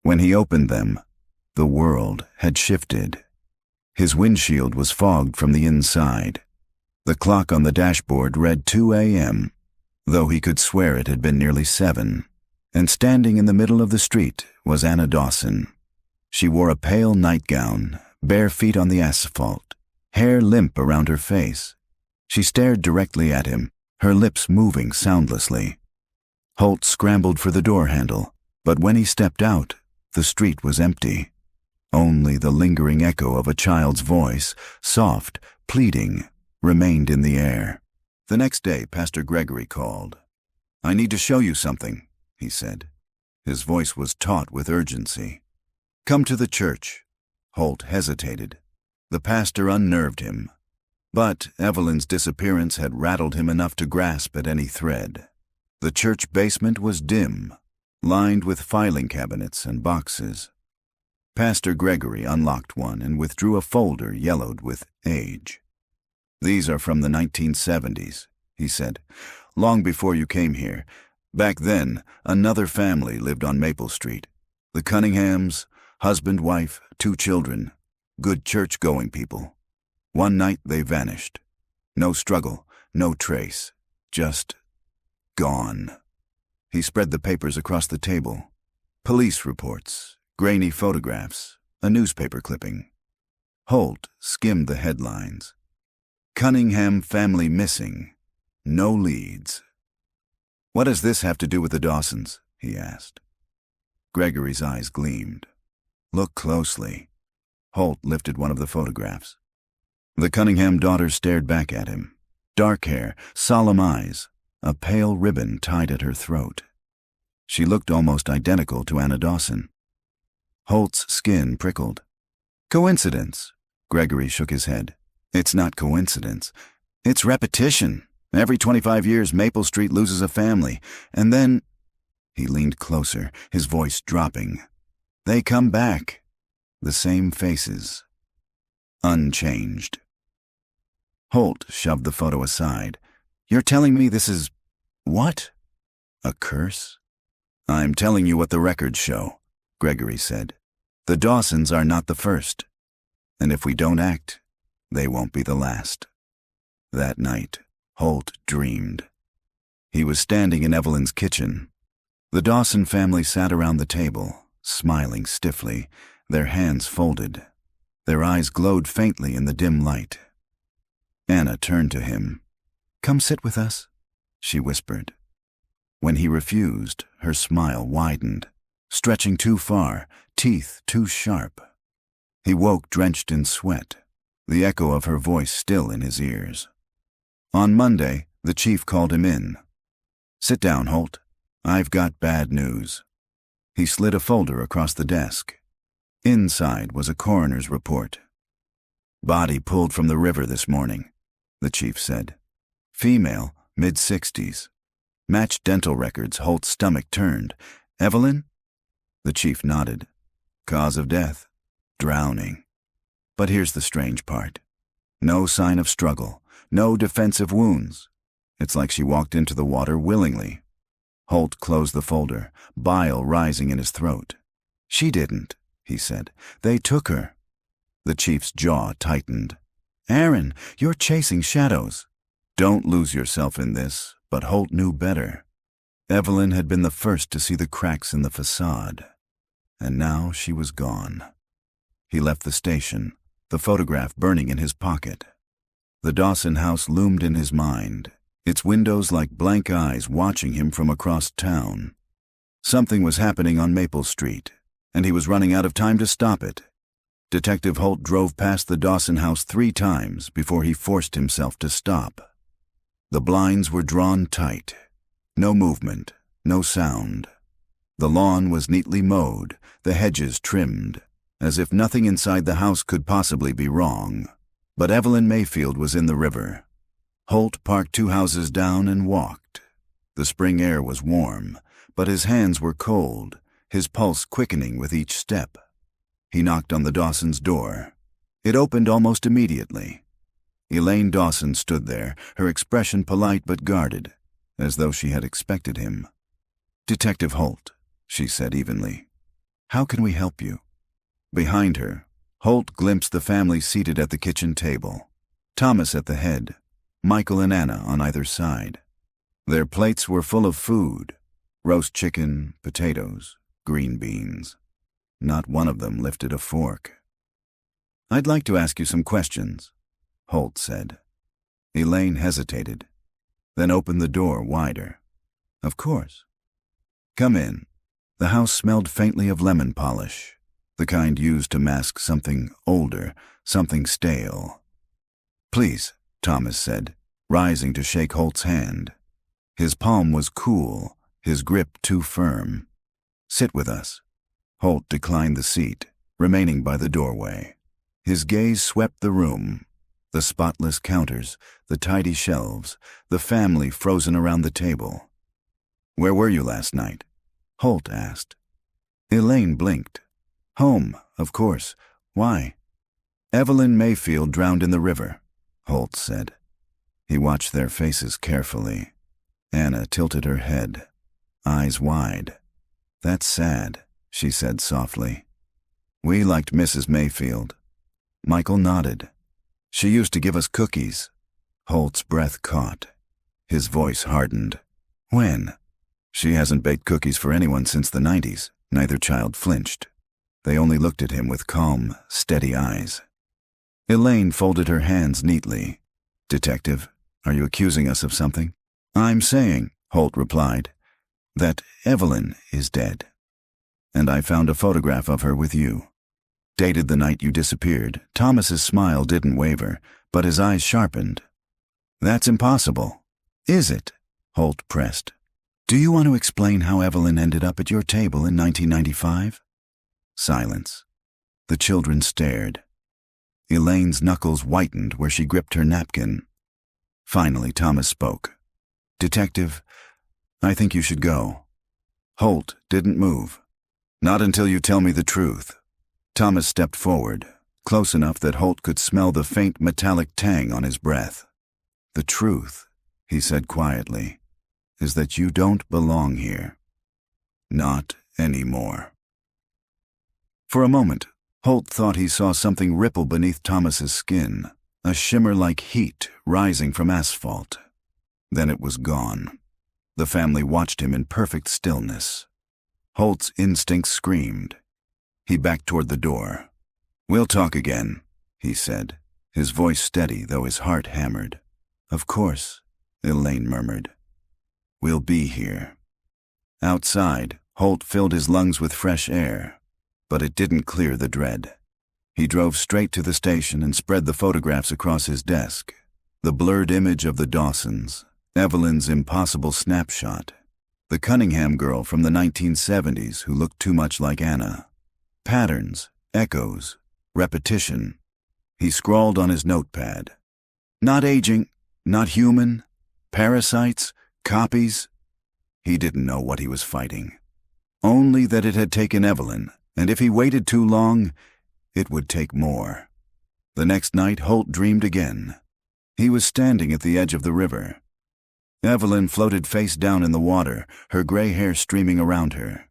When he opened them, the world had shifted. His windshield was fogged from the inside. The clock on the dashboard read 2 a.m., though he could swear it had been nearly 7. And standing in the middle of the street was Anna Dawson. She wore a pale nightgown, bare feet on the asphalt, hair limp around her face. She stared directly at him, her lips moving soundlessly. Holt scrambled for the door handle, but when he stepped out, the street was empty. Only the lingering echo of a child's voice, soft, pleading, remained in the air. The next day, Pastor Gregory called. "I need to show you something," he said. His voice was taut with urgency. "Come to the church." Holt hesitated. The pastor unnerved him. But Evelyn's disappearance had rattled him enough to grasp at any thread. The church basement was dim, lined with filing cabinets and boxes. Pastor Gregory unlocked one and withdrew a folder yellowed with age. "These are from the 1970s, he said, "long before you came here. Back then, another family lived on Maple Street. The Cunninghams, husband, wife, 2 children, good church-going people. One night they vanished. No struggle, no trace, just gone." He spread the papers across the table. Police reports, grainy photographs, a newspaper clipping. Holt skimmed the headlines. "Cunningham family missing. No leads." "What does this have to do with the Dawsons?" he asked. Gregory's eyes gleamed. "Look closely." Holt lifted one of the photographs. The Cunningham daughter stared back at him. Dark hair, solemn eyes, a pale ribbon tied at her throat. She looked almost identical to Anna Dawson. Holt's skin prickled. "Coincidence?" Gregory shook his head. "It's not coincidence. It's repetition. Every 25 years, Maple Street loses a family, and then—" He leaned closer, his voice dropping. "They come back. The same faces. Unchanged." Holt shoved the photo aside. "You're telling me this is... what? A curse?" "I'm telling you what the records show," Gregory said. "The Dawsons are not the first. And if we don't act, they won't be the last." That night, Holt dreamed. He was standing in Evelyn's kitchen. The Dawson family sat around the table, smiling stiffly, their hands folded. Their eyes glowed faintly in the dim light. Anna turned to him. "Come sit with us," she whispered. When he refused, her smile widened, stretching too far, teeth too sharp. He woke drenched in sweat, the echo of her voice still in his ears. On Monday, the chief called him in. "Sit down, Holt. I've got bad news." He slid a folder across the desk. Inside was a coroner's report. "Body pulled from the river this morning," the chief said. "Female, mid-60s. Matched dental records, Holt's stomach turned. Evelyn?" The chief nodded. "Cause of death? Drowning. But here's the strange part. No sign of struggle, no defensive wounds. It's like she walked into the water willingly. Holt closed the folder, bile rising in his throat. She didn't, he said. They took her. The chief's jaw tightened. Aaron, you're chasing shadows. Don't lose yourself in this, but Holt knew better. Evelyn had been the first to see the cracks in the facade, and now she was gone. He left the station, the photograph burning in his pocket. The Dawson house loomed in his mind, its windows like blank eyes watching him from across town. Something was happening on Maple Street, and he was running out of time to stop it. Detective Holt drove past the Dawson house 3 times before he forced himself to stop. The blinds were drawn tight. No movement, no sound. The lawn was neatly mowed, the hedges trimmed, as if nothing inside the house could possibly be wrong. But Evelyn Mayfield was in the river. Holt parked 2 houses down and walked. The spring air was warm, but his hands were cold, his pulse quickening with each step. He knocked on the Dawsons' door. It opened almost immediately. Elaine Dawson stood there, her expression polite but guarded, as though she had expected him. Detective Holt, she said evenly. How can we help you? Behind her, Holt glimpsed the family seated at the kitchen table. Thomas at the head, Michael and Anna on either side. Their plates were full of food, roast chicken, potatoes, green beans. Not one of them lifted a fork. I'd like to ask you some questions, Holt said. Elaine hesitated, then opened the door wider. Of course. Come in. The house smelled faintly of lemon polish, the kind used to mask something older, something stale. Please, Thomas said, rising to shake Holt's hand. His palm was cool, his grip too firm. Sit with us. Holt declined the seat, remaining by the doorway. His gaze swept the room. The spotless counters, the tidy shelves, the family frozen around the table. Where were you last night? Holt asked. Elaine blinked. Home, of course. Why? Evelyn Mayfield drowned in the river, Holt said. He watched their faces carefully. Anna tilted her head, eyes wide. That's sad, she said softly. We liked Mrs. Mayfield. Michael nodded. She used to give us cookies. Holt's breath caught. His voice hardened. When? She hasn't baked cookies for anyone since the 90s. Neither child flinched. They only looked at him with calm, steady eyes. Elaine folded her hands neatly. Detective, are you accusing us of something? I'm saying, Holt replied, that Evelyn is dead. And I found a photograph of her with you. Dated the night you disappeared. Thomas's smile didn't waver, but his eyes sharpened. That's impossible. Is it? Holt pressed. Do you want to explain how Evelyn ended up at your table in 1995? Silence. The children stared. Elaine's knuckles whitened where she gripped her napkin. Finally, Thomas spoke. Detective, I think you should go. Holt didn't move. Not until you tell me the truth. Thomas stepped forward, close enough that Holt could smell the faint metallic tang on his breath. The truth, he said quietly, is that you don't belong here. Not anymore. For a moment, Holt thought he saw something ripple beneath Thomas's skin, a shimmer like heat rising from asphalt. Then it was gone. The family watched him in perfect stillness. Holt's instincts screamed. He backed toward the door. We'll talk again, he said, his voice steady though his heart hammered. Of course, Elaine murmured. We'll be here. Outside, Holt filled his lungs with fresh air, but it didn't clear the dread. He drove straight to the station and spread the photographs across his desk. The blurred image of the Dawsons, Evelyn's impossible snapshot, the Cunningham girl from the 1970s who looked too much like Anna. Patterns, echoes, repetition. He scrawled on his notepad. Not aging, not human, parasites, copies. He didn't know what he was fighting. Only that it had taken Evelyn, and if he waited too long, it would take more. The next night, Holt dreamed again. He was standing at the edge of the river. Evelyn floated face down in the water, her gray hair streaming around her.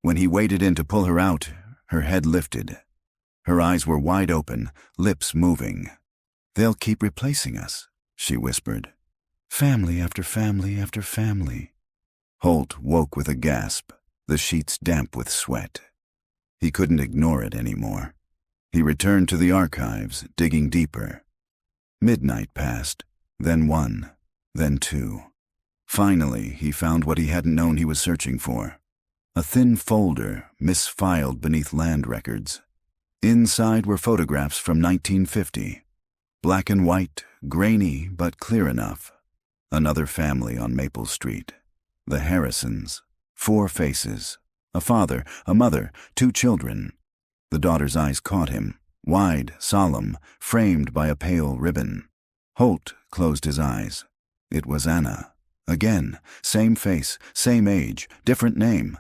When he waded in to pull her out, her head lifted. Her eyes were wide open, lips moving. "They'll keep replacing us," she whispered. "Family after family after family." Holt woke with a gasp, the sheets damp with sweat. He couldn't ignore it anymore. He returned to the archives, digging deeper. Midnight passed, then 1, then 2. Finally, he found what he hadn't known he was searching for. A thin folder, misfiled beneath land records. Inside were photographs from 1950. Black and white, grainy but clear enough. Another family on Maple Street. The Harrisons. 4 faces. A father, a mother, 2 children. The daughter's eyes caught him, wide, solemn, framed by a pale ribbon. Holt closed his eyes. It was Anna. Again, same face, same age, different name.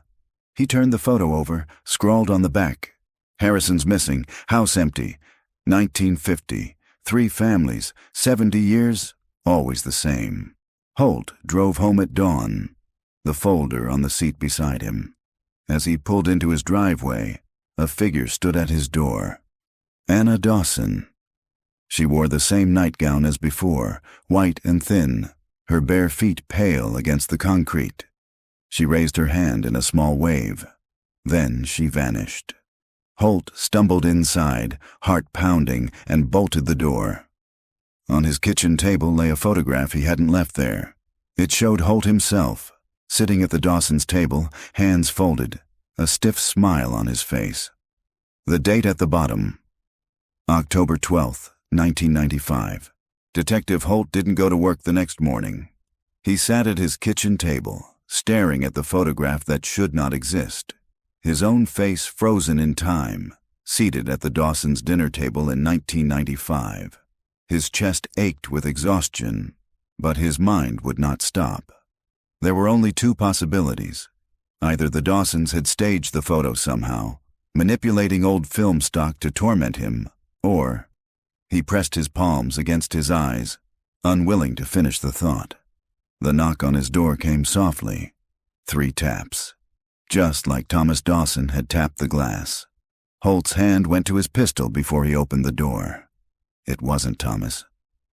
He turned the photo over, scrawled on the back. "Harrison's missing, house empty. 1950, 3 families, 70 years, always the same." Holt drove home at dawn, the folder on the seat beside him. As he pulled into his driveway, a figure stood at his door. Anna Dawson. She wore the same nightgown as before, white and thin, her bare feet pale against the concrete. She raised her hand in a small wave. Then she vanished. Holt stumbled inside, heart pounding, and bolted the door. On his kitchen table lay a photograph he hadn't left there. It showed Holt himself, sitting at the Dawsons' table, hands folded, a stiff smile on his face. The date at the bottom, October 12th, 1995. Detective Holt didn't go to work the next morning. He sat at his kitchen table, staring at the photograph that should not exist. His own face frozen in time, seated at the Dawsons' dinner table in 1995. His chest ached with exhaustion, but his mind would not stop. There were only 2 possibilities. Either the Dawsons had staged the photo somehow, manipulating old film stock to torment him, or he pressed his palms against his eyes, unwilling to finish the thought. The knock on his door came softly. 3 taps. Just like Thomas Dawson had tapped the glass. Holt's hand went to his pistol before he opened the door. It wasn't Thomas.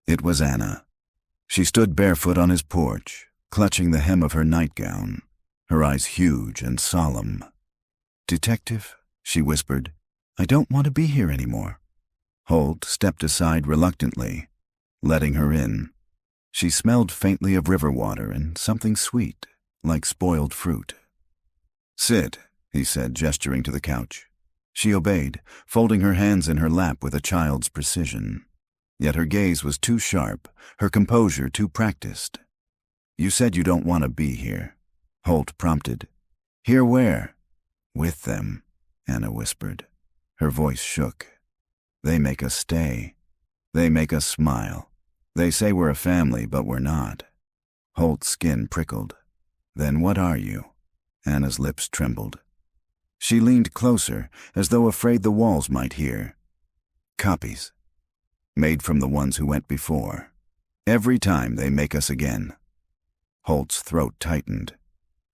It was Anna. She stood barefoot on his porch, clutching the hem of her nightgown, her eyes huge and solemn. "Detective," she whispered, "I don't want to be here anymore." Holt stepped aside reluctantly, letting her in. She smelled faintly of river water and something sweet, like spoiled fruit. "Sit," he said, gesturing to the couch. She obeyed, folding her hands in her lap with a child's precision. Yet her gaze was too sharp, her composure too practiced. "You said you don't want to be here," Holt prompted. "Here where?" "With them," Anna whispered. Her voice shook. "They make us stay. They make us smile. They say we're a family, but we're not." Holt's skin prickled. "Then what are you?" Anna's lips trembled. She leaned closer, as though afraid the walls might hear. "Copies. Made from the ones who went before. Every time they make us again." Holt's throat tightened.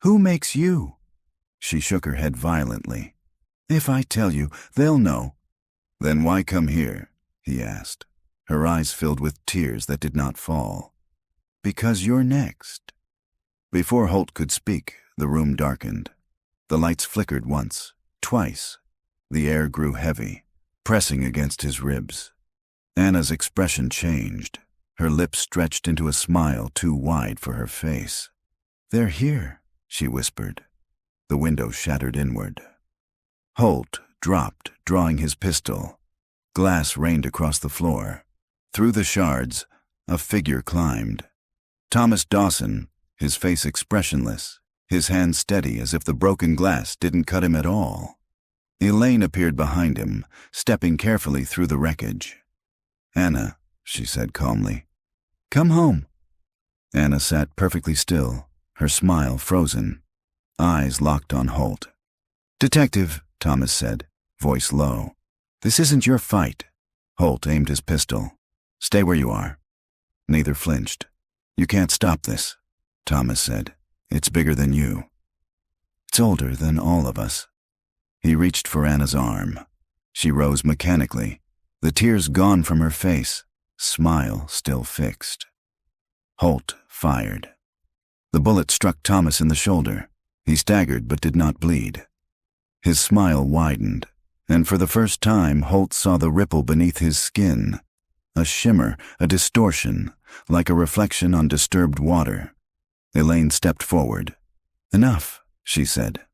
"Who makes you?" She shook her head violently. "If I tell you, they'll know." "Then why come here?" he asked, her eyes filled with tears that did not fall. "Because you're next." Before Holt could speak, the room darkened. The lights flickered once, twice. The air grew heavy, pressing against his ribs. Anna's expression changed. Her lips stretched into a smile too wide for her face. "They're here," she whispered. The window shattered inward. Holt dropped, drawing his pistol. Glass rained across the floor. Through the shards, a figure climbed. Thomas Dawson, his face expressionless, his hand steady as if the broken glass didn't cut him at all. Elaine appeared behind him, stepping carefully through the wreckage. "Anna," she said calmly. "Come home." Anna sat perfectly still, her smile frozen, eyes locked on Holt. "Detective," Thomas said, voice low, "this isn't your fight." Holt aimed his pistol. "Stay where you are." Neither flinched. "You can't stop this," Thomas said. "It's bigger than you. It's older than all of us." He reached for Anna's arm. She rose mechanically, the tears gone from her face, smile still fixed. Holt fired. The bullet struck Thomas in the shoulder. He staggered but did not bleed. His smile widened, and for the first time Holt saw the ripple beneath his skin, a shimmer, a distortion, like a reflection on disturbed water. Elaine stepped forward. "Enough," she said.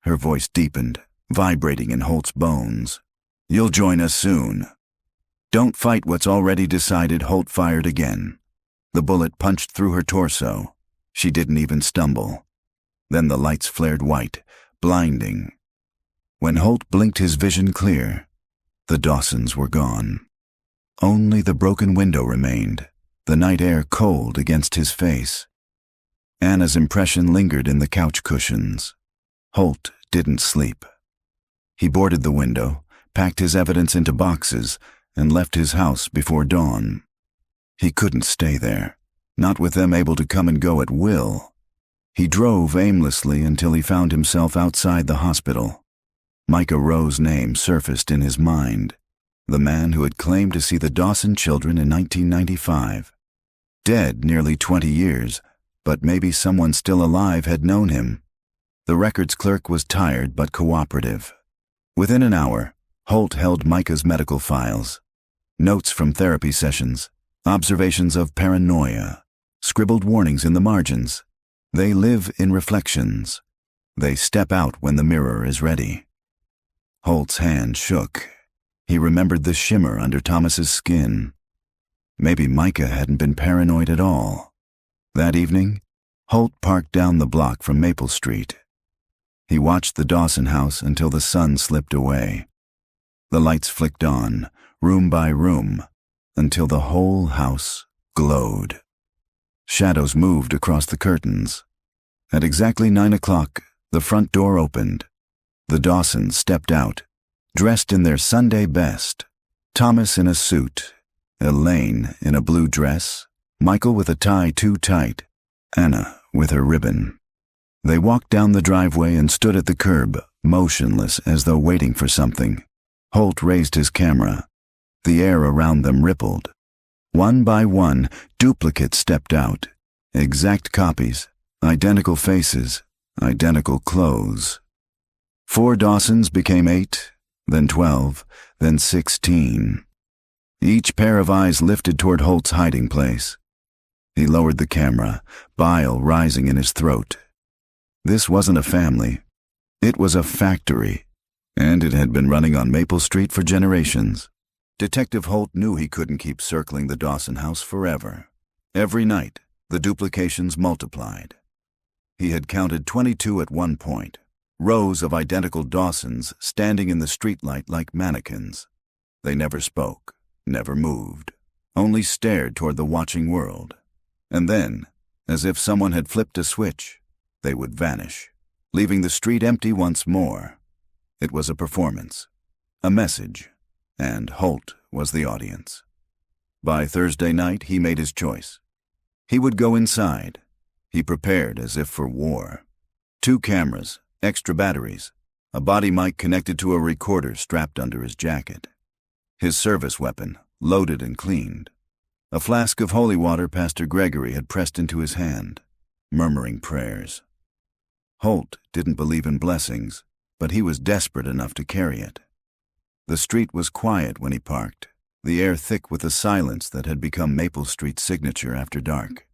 Her voice deepened, vibrating in Holt's bones. "You'll join us soon." "Don't fight what's already decided," Holt fired again. The bullet punched through her torso. She didn't even stumble. Then the lights flared white, blinding. When Holt blinked his vision clear, the Dawsons were gone. Only the broken window remained, the night air cold against his face. Anna's impression lingered in the couch cushions. Holt didn't sleep. He boarded the window, packed his evidence into boxes, and left his house before dawn. He couldn't stay there, not with them able to come and go at will. He drove aimlessly until he found himself outside the hospital. Micah Rowe's name surfaced in his mind, the man who had claimed to see the Dawson children in 1995. Dead nearly 20 years, but maybe someone still alive had known him. The records clerk was tired but cooperative. Within an hour, Holt held Micah's medical files, notes from therapy sessions, observations of paranoia, scribbled warnings in the margins. They live in reflections. They step out when the mirror is ready. Holt's hand shook. He remembered the shimmer under Thomas's skin. Maybe Micah hadn't been paranoid at all. That evening, Holt parked down the block from Maple Street. He watched the Dawson house until the sun slipped away. The lights flicked on, room by room, until the whole house glowed. Shadows moved across the curtains. At exactly 9 o'clock, the front door opened. The Dawsons stepped out, dressed in their Sunday best. Thomas in a suit, Elaine in a blue dress, Michael with a tie too tight, Anna with her ribbon. They walked down the driveway and stood at the curb, motionless as though waiting for something. Holt raised his camera. The air around them rippled. One by one, duplicates stepped out. Exact copies, identical faces, identical clothes. 4 Dawsons became 8, then 12, then 16. Each pair of eyes lifted toward Holt's hiding place. He lowered the camera, bile rising in his throat. This wasn't a family. It was a factory, and it had been running on Maple Street for generations. Detective Holt knew he couldn't keep circling the Dawson house forever. Every night, the duplications multiplied. He had counted 22 at one point, rows of identical Dawsons standing in the streetlight like mannequins. They never spoke, never moved, only stared toward the watching world. And then, as if someone had flipped a switch, they would vanish, leaving the street empty once more. It was a performance, a message, and Holt was the audience. By Thursday night, he made his choice. He would go inside. He prepared as if for war. 2 cameras, extra batteries, a body mic connected to a recorder strapped under his jacket. His service weapon, loaded and cleaned. A flask of holy water Pastor Gregory had pressed into his hand, murmuring prayers. Holt didn't believe in blessings, but he was desperate enough to carry it. The street was quiet when he parked, the air thick with the silence that had become Maple Street's signature after dark.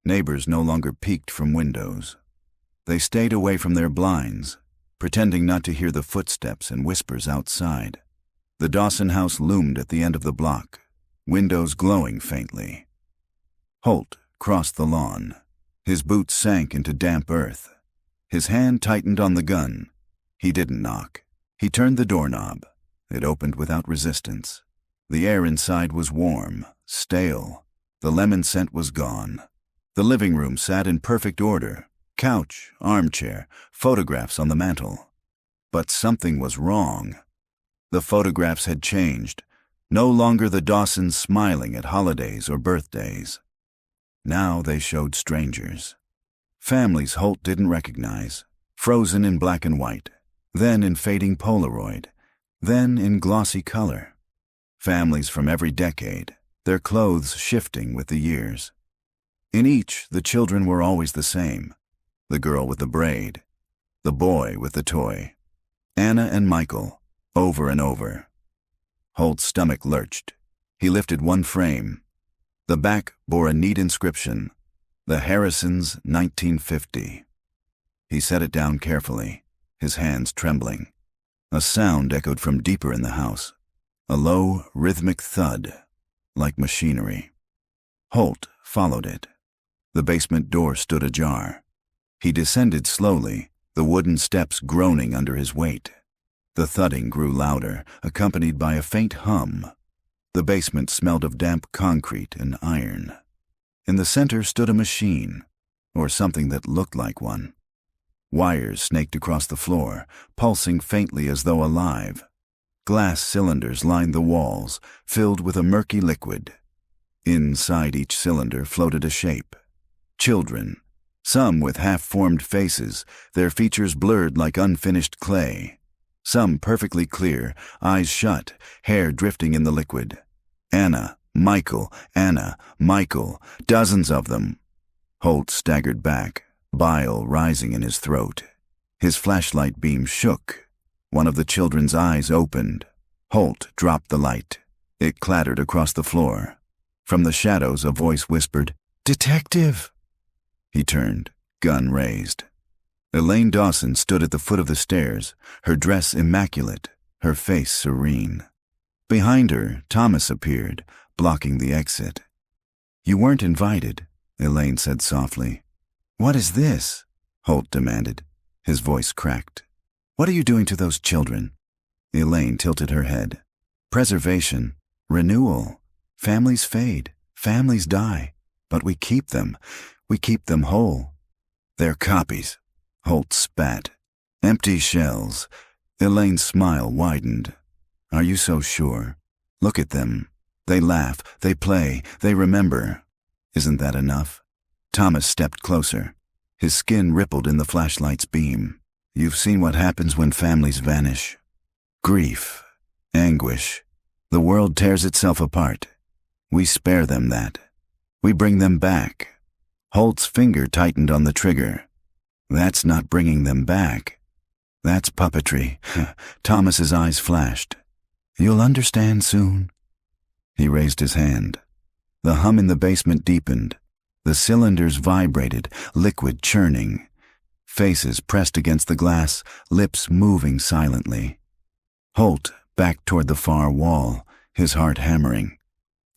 Neighbors no longer peeked from windows. They stayed away from their blinds, pretending not to hear the footsteps and whispers outside. The Dawson house loomed at the end of the block, windows glowing faintly. Holt crossed the lawn. His boots sank into damp earth. His hand tightened on the gun. He didn't knock. He turned the doorknob. It opened without resistance. The air inside was warm, stale. The lemon scent was gone. The living room sat in perfect order. Couch, armchair, photographs on the mantel. But something was wrong. The photographs had changed. No longer the Dawsons smiling at holidays or birthdays. Now they showed strangers. Families Holt didn't recognize, frozen in black and white, then in fading Polaroid, then in glossy color. Families from every decade, their clothes shifting with the years. In each, the children were always the same. The girl with the braid, the boy with the toy. Anna and Michael, over and over. Holt's stomach lurched. He lifted one frame. The back bore a neat inscription, "The Harrisons, 1950. He set it down carefully, his hands trembling. A sound echoed from deeper in the house, a low, rhythmic thud, like machinery. Holt followed it. The basement door stood ajar. He descended slowly, the wooden steps groaning under his weight. The thudding grew louder, accompanied by a faint hum. The basement smelled of damp concrete and iron. In the center stood a machine, or something that looked like one. Wires snaked across the floor, pulsing faintly as though alive. Glass cylinders lined the walls, filled with a murky liquid. Inside each cylinder floated a shape. Children, some with half-formed faces, their features blurred like unfinished clay. Some perfectly clear, eyes shut, hair drifting in the liquid. Anna, Michael, dozens of them. Holt staggered back, bile rising in his throat. His flashlight beam shook. One of the children's eyes opened. Holt dropped the light. It clattered across the floor. From the shadows, a voice whispered, "Detective!" He turned, gun raised. Elaine Dawson stood at the foot of the stairs, her dress immaculate, her face serene. Behind her, Thomas appeared, blocking the exit. "You weren't invited," Elaine said softly. "What is this?" Holt demanded. His voice cracked. "What are you doing to those children?" Elaine tilted her head. "Preservation, renewal. Families fade, families die, but we keep them whole." "They're copies," Holt spat. "Empty shells." Elaine's smile widened. "Are you so sure? Look at them. They laugh, they play, they remember. Isn't that enough?" Thomas stepped closer. His skin rippled in the flashlight's beam. "You've seen what happens when families vanish. Grief, anguish. The world tears itself apart. We spare them that. We bring them back." Holt's finger tightened on the trigger. "That's not bringing them back. That's puppetry." Thomas's eyes flashed. "You'll understand soon." He raised his hand. The hum in the basement deepened. The cylinders vibrated, liquid churning. Faces pressed against the glass, lips moving silently. Holt backed toward the far wall, his heart hammering.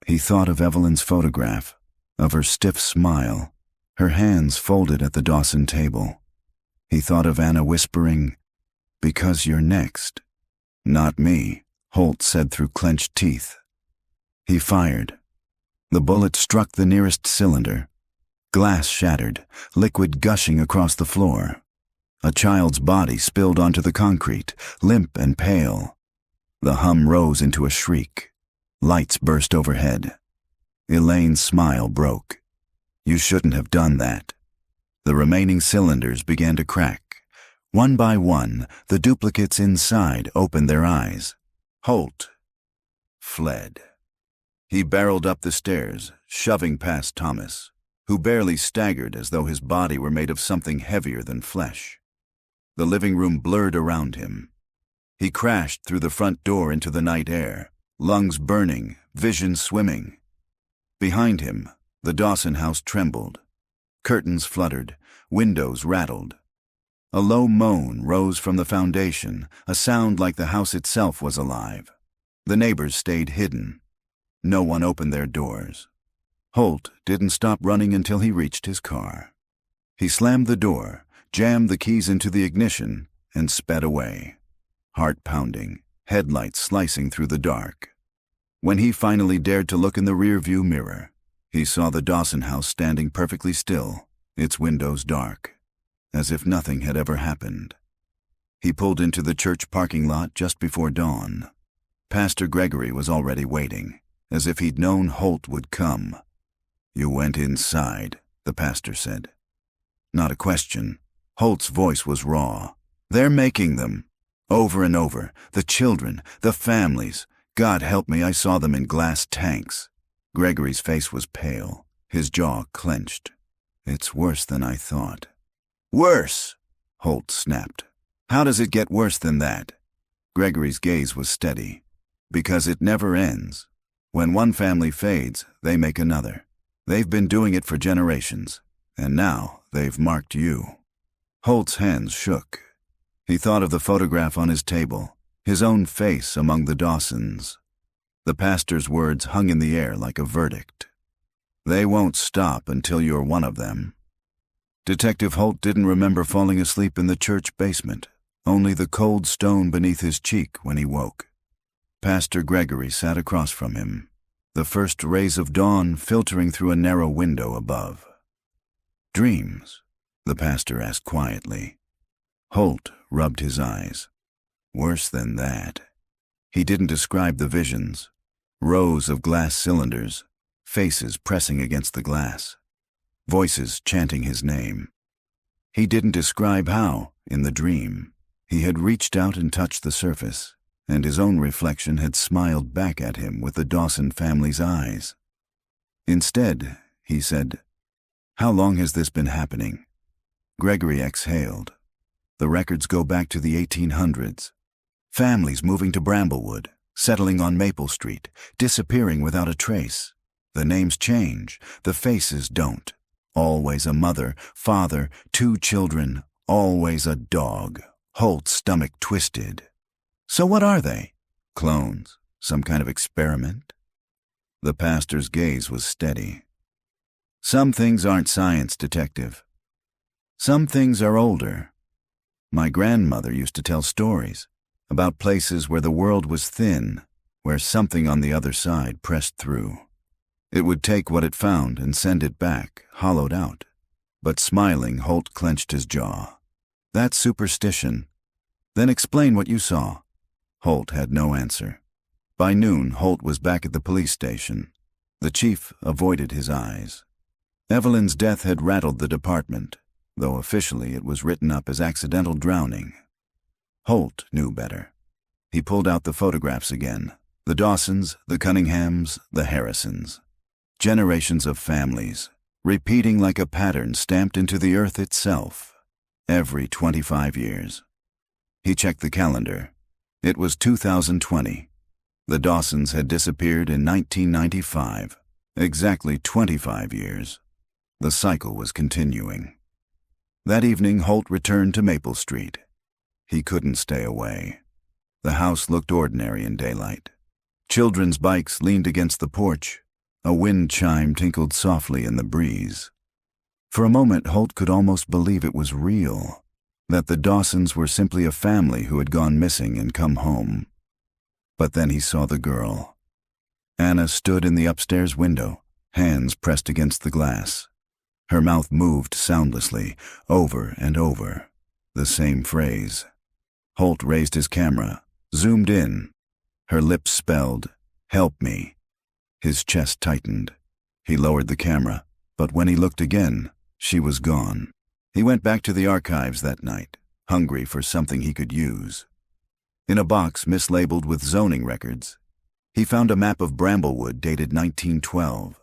He thought of Evelyn's photograph, of her stiff smile, her hands folded at the Dawson table. He thought of Anna whispering, "Because you're next." "Not me," Holt said through clenched teeth. He fired. The bullet struck the nearest cylinder. Glass shattered, liquid gushing across the floor. A child's body spilled onto the concrete, limp and pale. The hum rose into a shriek. Lights burst overhead. Elaine's smile broke. "You shouldn't have done that." The remaining cylinders began to crack. One by one, the duplicates inside opened their eyes. Holt fled. He barreled up the stairs, shoving past Thomas, who barely staggered as though his body were made of something heavier than flesh. The living room blurred around him. He crashed through the front door into the night air, lungs burning, vision swimming. Behind him, the Dawson house trembled. Curtains fluttered, windows rattled. A low moan rose from the foundation, a sound like the house itself was alive. The neighbors stayed hidden. No one opened their doors. Holt didn't stop running until he reached his car. He slammed the door, jammed the keys into the ignition, and sped away. Heart pounding, headlights slicing through the dark. When he finally dared to look in the rearview mirror, he saw the Dawson house standing perfectly still, its windows dark, as if nothing had ever happened. He pulled into the church parking lot just before dawn. Pastor Gregory was already waiting, as if he'd known Holt would come. "You went inside," the pastor said. Not a question. Holt's voice was raw. "They're making them. Over and over. The children, the families. God help me, I saw them in glass tanks." Gregory's face was pale, his jaw clenched. "It's worse than I thought." "Worse!" Holt snapped. "How does it get worse than that?" Gregory's gaze was steady. "Because it never ends. When one family fades, they make another. They've been doing it for generations, and now they've marked you." Holt's hands shook. He thought of the photograph on his table, his own face among the Dawsons. The pastor's words hung in the air like a verdict. "They won't stop until you're one of them." Detective Holt didn't remember falling asleep in the church basement, only the cold stone beneath his cheek when he woke. Pastor Gregory sat across from him, the first rays of dawn filtering through a narrow window above. "Dreams?" the pastor asked quietly. Holt rubbed his eyes. "Worse than that." He didn't describe the visions. Rows of glass cylinders, faces pressing against the glass, voices chanting his name. He didn't describe how, in the dream, he had reached out and touched the surface, and his own reflection had smiled back at him with the Dawson family's eyes. Instead, he said, "How long has this been happening?" Gregory exhaled. "The records go back to the 1800s. Families moving to Bramblewood, settling on Maple Street, disappearing without a trace. The names change, the faces don't. Always a mother, father, 2 children, always a dog." Holt's stomach twisted. "So what are they? Clones? Some kind of experiment?" The pastor's gaze was steady. "Some things aren't science, detective. Some things are older. My grandmother used to tell stories about places where the world was thin, where something on the other side pressed through. It would take what it found and send it back, hollowed out." But smiling, Holt clenched his jaw. "That's superstition. Then explain what you saw." Holt had no answer. By noon, Holt was back at the police station. The chief avoided his eyes. Evelyn's death had rattled the department, though officially it was written up as accidental drowning. Holt knew better. He pulled out the photographs again. The Dawsons, the Cunninghams, the Harrisons. Generations of families, repeating like a pattern stamped into the earth itself, every 25 years. He checked the calendar. It was 2020. The Dawsons had disappeared in 1995, exactly 25 years. The cycle was continuing. That evening, Holt returned to Maple Street. He couldn't stay away. The house looked ordinary in daylight. Children's bikes leaned against the porch. A wind chime tinkled softly in the breeze. For a moment, Holt could almost believe it was real, that the Dawsons were simply a family who had gone missing and come home. But then he saw the girl. Anna stood in the upstairs window, hands pressed against the glass. Her mouth moved soundlessly, over and over, the same phrase. Holt raised his camera, zoomed in. Her lips spelled, "Help me." His chest tightened. He lowered the camera, but when he looked again, she was gone. He went back to the archives that night, hungry for something he could use. In a box mislabeled with zoning records, he found a map of Bramblewood dated 1912.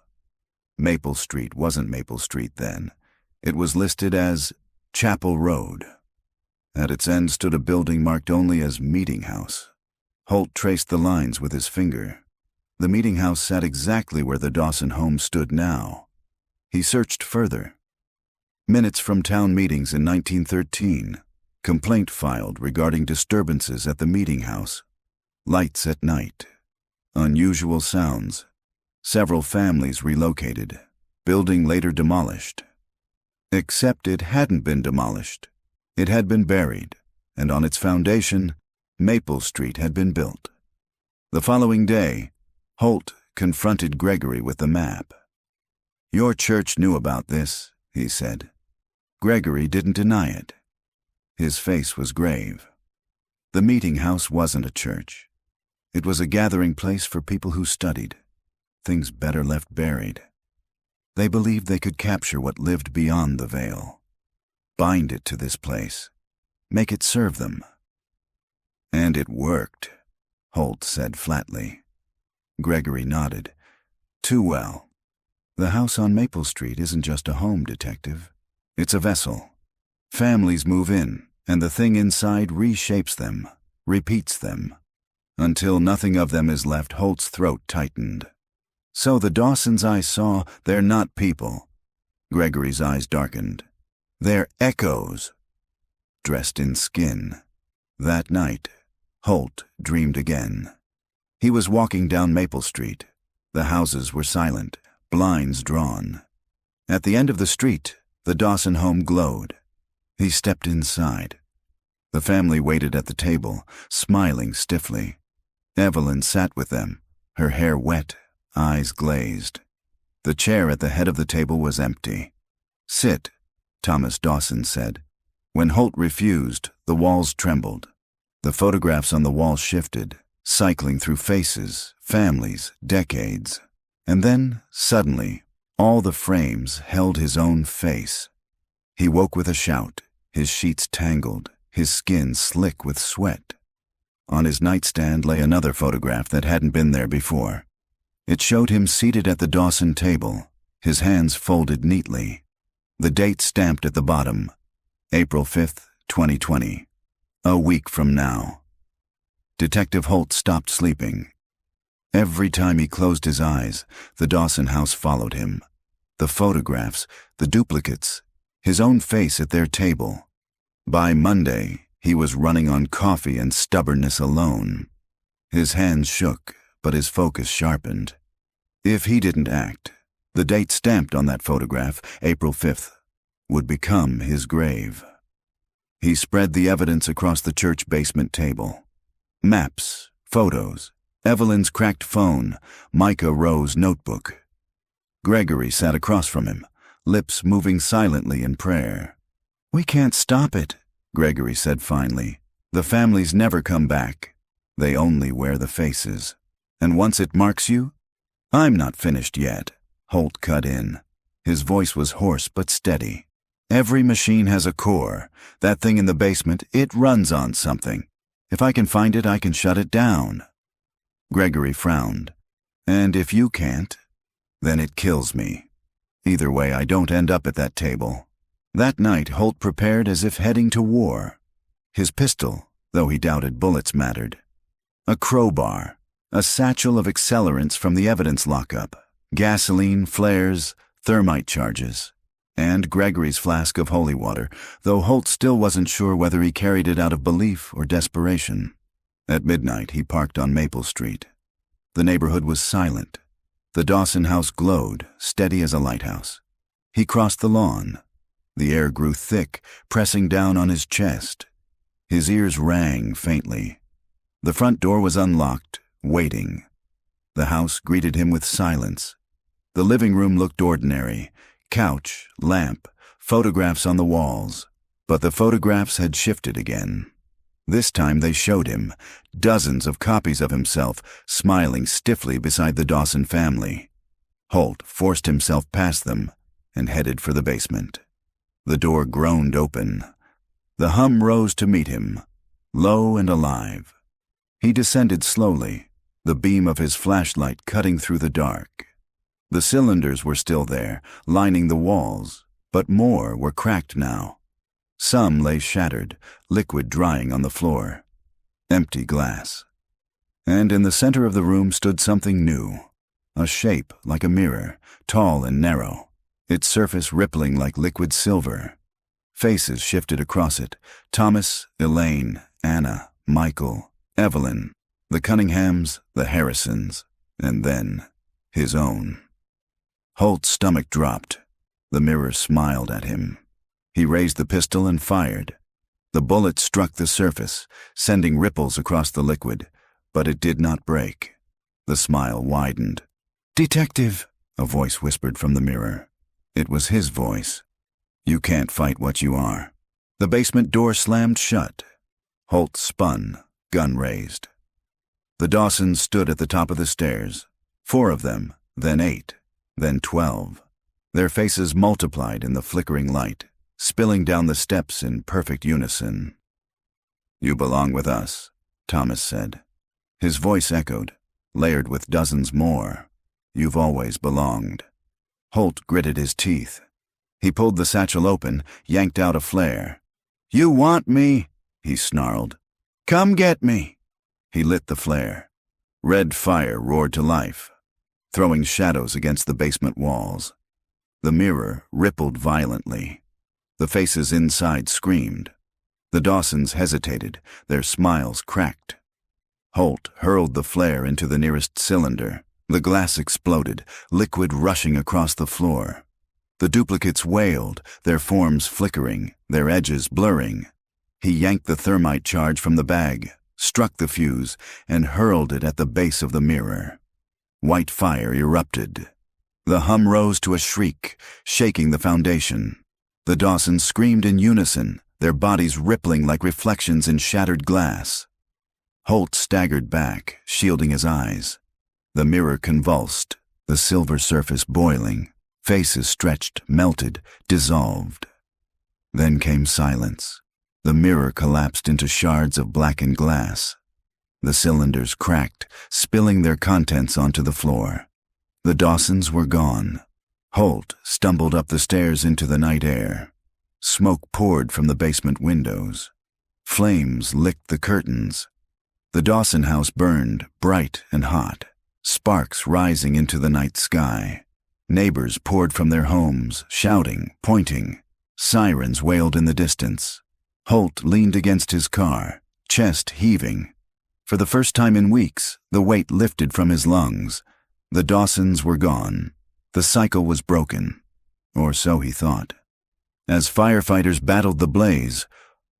Maple Street wasn't Maple Street then. It was listed as Chapel Road. At its end stood a building marked only as Meeting House. Holt traced the lines with his finger. The meeting house sat exactly where the Dawson home stood now. He searched further. Minutes from town meetings in 1913. Complaint filed regarding disturbances at the meeting house. Lights at night. Unusual sounds. Several families relocated. Building later demolished. Except it hadn't been demolished. It had been buried, and on its foundation, Maple Street had been built. The following day, Holt confronted Gregory with the map. "Your church knew about this," he said. Gregory didn't deny it. His face was grave. The meeting house wasn't a church. It was a gathering place for people who studied things better left buried. They believed they could capture what lived beyond the veil, bind it to this place, make it serve them. And it worked, Holt said flatly. Gregory nodded. Too well. The house on Maple Street isn't just a home, detective. It's a vessel. Families move in, and the thing inside reshapes them, repeats them. Until nothing of them is left, Holt's throat tightened. So the Dawsons I saw, they're not people. Gregory's eyes darkened. They're echoes, dressed in skin. That night, Holt dreamed again. He was walking down Maple Street. The houses were silent, blinds drawn. At the end of the street, the Dawson home glowed. He stepped inside. The family waited at the table, smiling stiffly. Evelyn sat with them, her hair wet, eyes glazed. The chair at the head of the table was empty. Sit, Thomas Dawson said. When Holt refused, the walls trembled. The photographs on the wall shifted, cycling through faces, families, decades. And then, suddenly, all the frames held his own face. He woke with a shout, his sheets tangled, his skin slick with sweat. On his nightstand lay another photograph that hadn't been there before. It showed him seated at the Dawson table, his hands folded neatly. The date stamped at the bottom, April 5th, 2020. A week from now. Detective Holt stopped sleeping. Every time he closed his eyes, the Dawson house followed him. The photographs, the duplicates, his own face at their table. By Monday, he was running on coffee and stubbornness alone. His hands shook, but his focus sharpened. If he didn't act, the date stamped on that photograph, April 5th, would become his grave. He spread the evidence across the church basement table. Maps, photos, Evelyn's cracked phone, Micah Rowe's notebook. Gregory sat across from him, lips moving silently in prayer. "We can't stop it," Gregory said finally. "The families never come back. They only wear the faces. And once it marks you—" "I'm not finished yet," Holt cut in. His voice was hoarse but steady. "Every machine has a core. That thing in the basement, it runs on something. If I can find it, I can shut it down." Gregory frowned. "And if you can't, then it kills me. Either way, I don't end up at that table." That night, Holt prepared as if heading to war. His pistol, though he doubted bullets mattered. A crowbar, a satchel of accelerants from the evidence lockup, gasoline, flares, thermite charges, and Gregory's flask of holy water, though Holt still wasn't sure whether he carried it out of belief or desperation. At midnight, he parked on Maple Street. The neighborhood was silent. The Dawson house glowed, steady as a lighthouse. He crossed the lawn. The air grew thick, pressing down on his chest. His ears rang faintly. The front door was unlocked, waiting. The house greeted him with silence. The living room looked ordinary. Couch, lamp, photographs on the walls. But the photographs had shifted again. This time they showed him, dozens of copies of himself, smiling stiffly beside the Dawson family. Holt forced himself past them and headed for the basement. The door groaned open. The hum rose to meet him, low and alive. He descended slowly, the beam of his flashlight cutting through the dark. The cylinders were still there, lining the walls, but more were cracked now. Some lay shattered, liquid drying on the floor. Empty glass. And in the center of the room stood something new, a shape like a mirror, tall and narrow, its surface rippling like liquid silver. Faces shifted across it: Thomas, Elaine, Anna, Michael, Evelyn, the Cunninghams, the Harrisons, and then his own. Holt's stomach dropped. The mirror smiled at him. He raised the pistol and fired. The bullet struck the surface, sending ripples across the liquid, but it did not break. The smile widened. "Detective," a voice whispered from the mirror. It was his voice. "You can't fight what you are." The basement door slammed shut. Holt spun, gun raised. The Dawsons stood at the top of the stairs. 4 of them, then 8, then 12. Their faces multiplied in the flickering light, spilling down the steps in perfect unison. "You belong with us," Thomas said. His voice echoed, layered with dozens more. "You've always belonged." Holt gritted his teeth. He pulled the satchel open, yanked out a flare. "You want me?" he snarled. "Come get me." He lit the flare. Red fire roared to life, throwing shadows against the basement walls. The mirror rippled violently. The faces inside screamed. The Dawsons hesitated, their smiles cracked. Holt hurled the flare into the nearest cylinder. The glass exploded, liquid rushing across the floor. The duplicates wailed, their forms flickering, their edges blurring. He yanked the thermite charge from the bag, struck the fuse, and hurled it at the base of the mirror. White fire erupted. The hum rose to a shriek, shaking the foundation. The Dawsons screamed in unison, their bodies rippling like reflections in shattered glass. Holt staggered back, shielding his eyes. The mirror convulsed, the silver surface boiling. Faces stretched, melted, dissolved. Then came silence. The mirror collapsed into shards of blackened glass. The cylinders cracked, spilling their contents onto the floor. The Dawsons were gone. Holt stumbled up the stairs into the night air. Smoke poured from the basement windows. Flames licked the curtains. The Dawson house burned, bright and hot, sparks rising into the night sky. Neighbors poured from their homes, shouting, pointing. Sirens wailed in the distance. Holt leaned against his car, chest heaving. For the first time in weeks, the weight lifted from his lungs. The Dawsons were gone. The cycle was broken, or so he thought. As firefighters battled the blaze,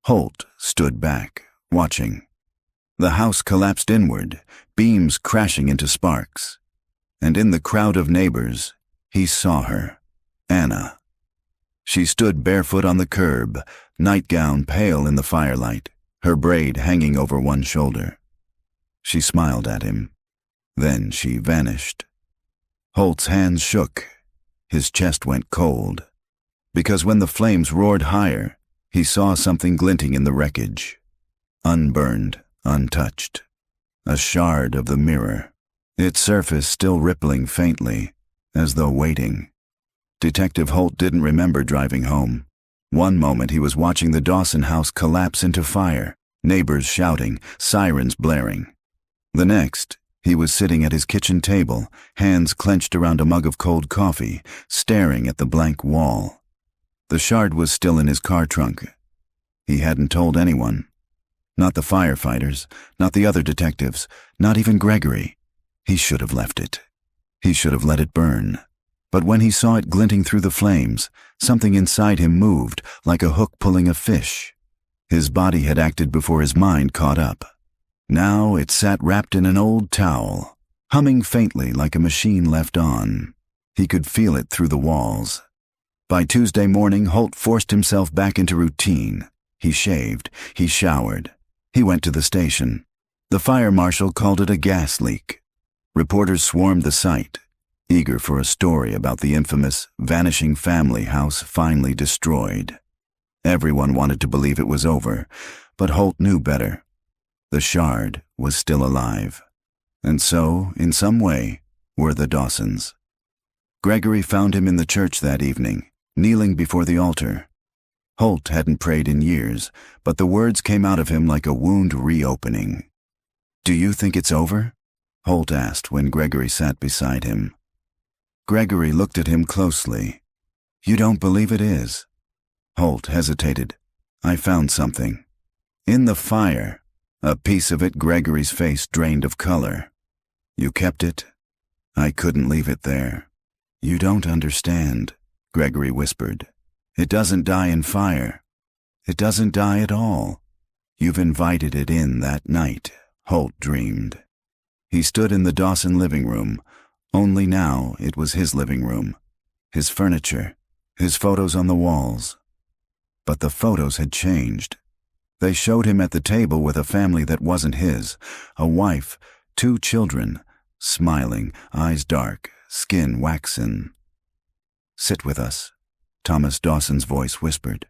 Holt stood back, watching. The house collapsed inward, beams crashing into sparks. And in the crowd of neighbors, he saw her, Anna. She stood barefoot on the curb, nightgown pale in the firelight, her braid hanging over one shoulder. She smiled at him. Then she vanished. Holt's hands shook. His chest went cold. Because when the flames roared higher, he saw something glinting in the wreckage. Unburned, untouched. A shard of the mirror. Its surface still rippling faintly, as though waiting. Detective Holt didn't remember driving home. One moment he was watching the Dawson house collapse into fire, neighbors shouting, sirens blaring. The next, he was sitting at his kitchen table, hands clenched around a mug of cold coffee, staring at the blank wall. The shard was still in his car trunk. He hadn't told anyone. Not the firefighters, not the other detectives, not even Gregory. He should have left it. He should have let it burn. But when he saw it glinting through the flames, something inside him moved, like a hook pulling a fish. His body had acted before his mind caught up. Now it sat wrapped in an old towel, humming faintly like a machine left on. He could feel it through the walls. By Tuesday morning, Holt forced himself back into routine. He shaved. He showered. He went to the station. The fire marshal called it a gas leak. Reporters swarmed the site, eager for a story about the infamous vanishing family house finally destroyed. Everyone wanted to believe it was over, but Holt knew better. The shard was still alive. And so, in some way, were the Dawsons. Gregory found him in the church that evening, kneeling before the altar. Holt hadn't prayed in years, but the words came out of him like a wound reopening. "Do you think it's over?" Holt asked when Gregory sat beside him. Gregory looked at him closely. "You don't believe it is?" Holt hesitated. "I found something." In the fire, a piece of it Gregory's face drained of color. "You kept it?" "I couldn't leave it there." "You don't understand," Gregory whispered. "It doesn't die in fire. It doesn't die at all. You've invited it in that night," Holt dreamed. He stood in the Dawson living room, only now it was his living room. His furniture, his photos on the walls. But the photos had changed. They showed him at the table with a family that wasn't his, a wife, 2 children, smiling, eyes dark, skin waxen. "Sit with us," Thomas Dawson's voice whispered.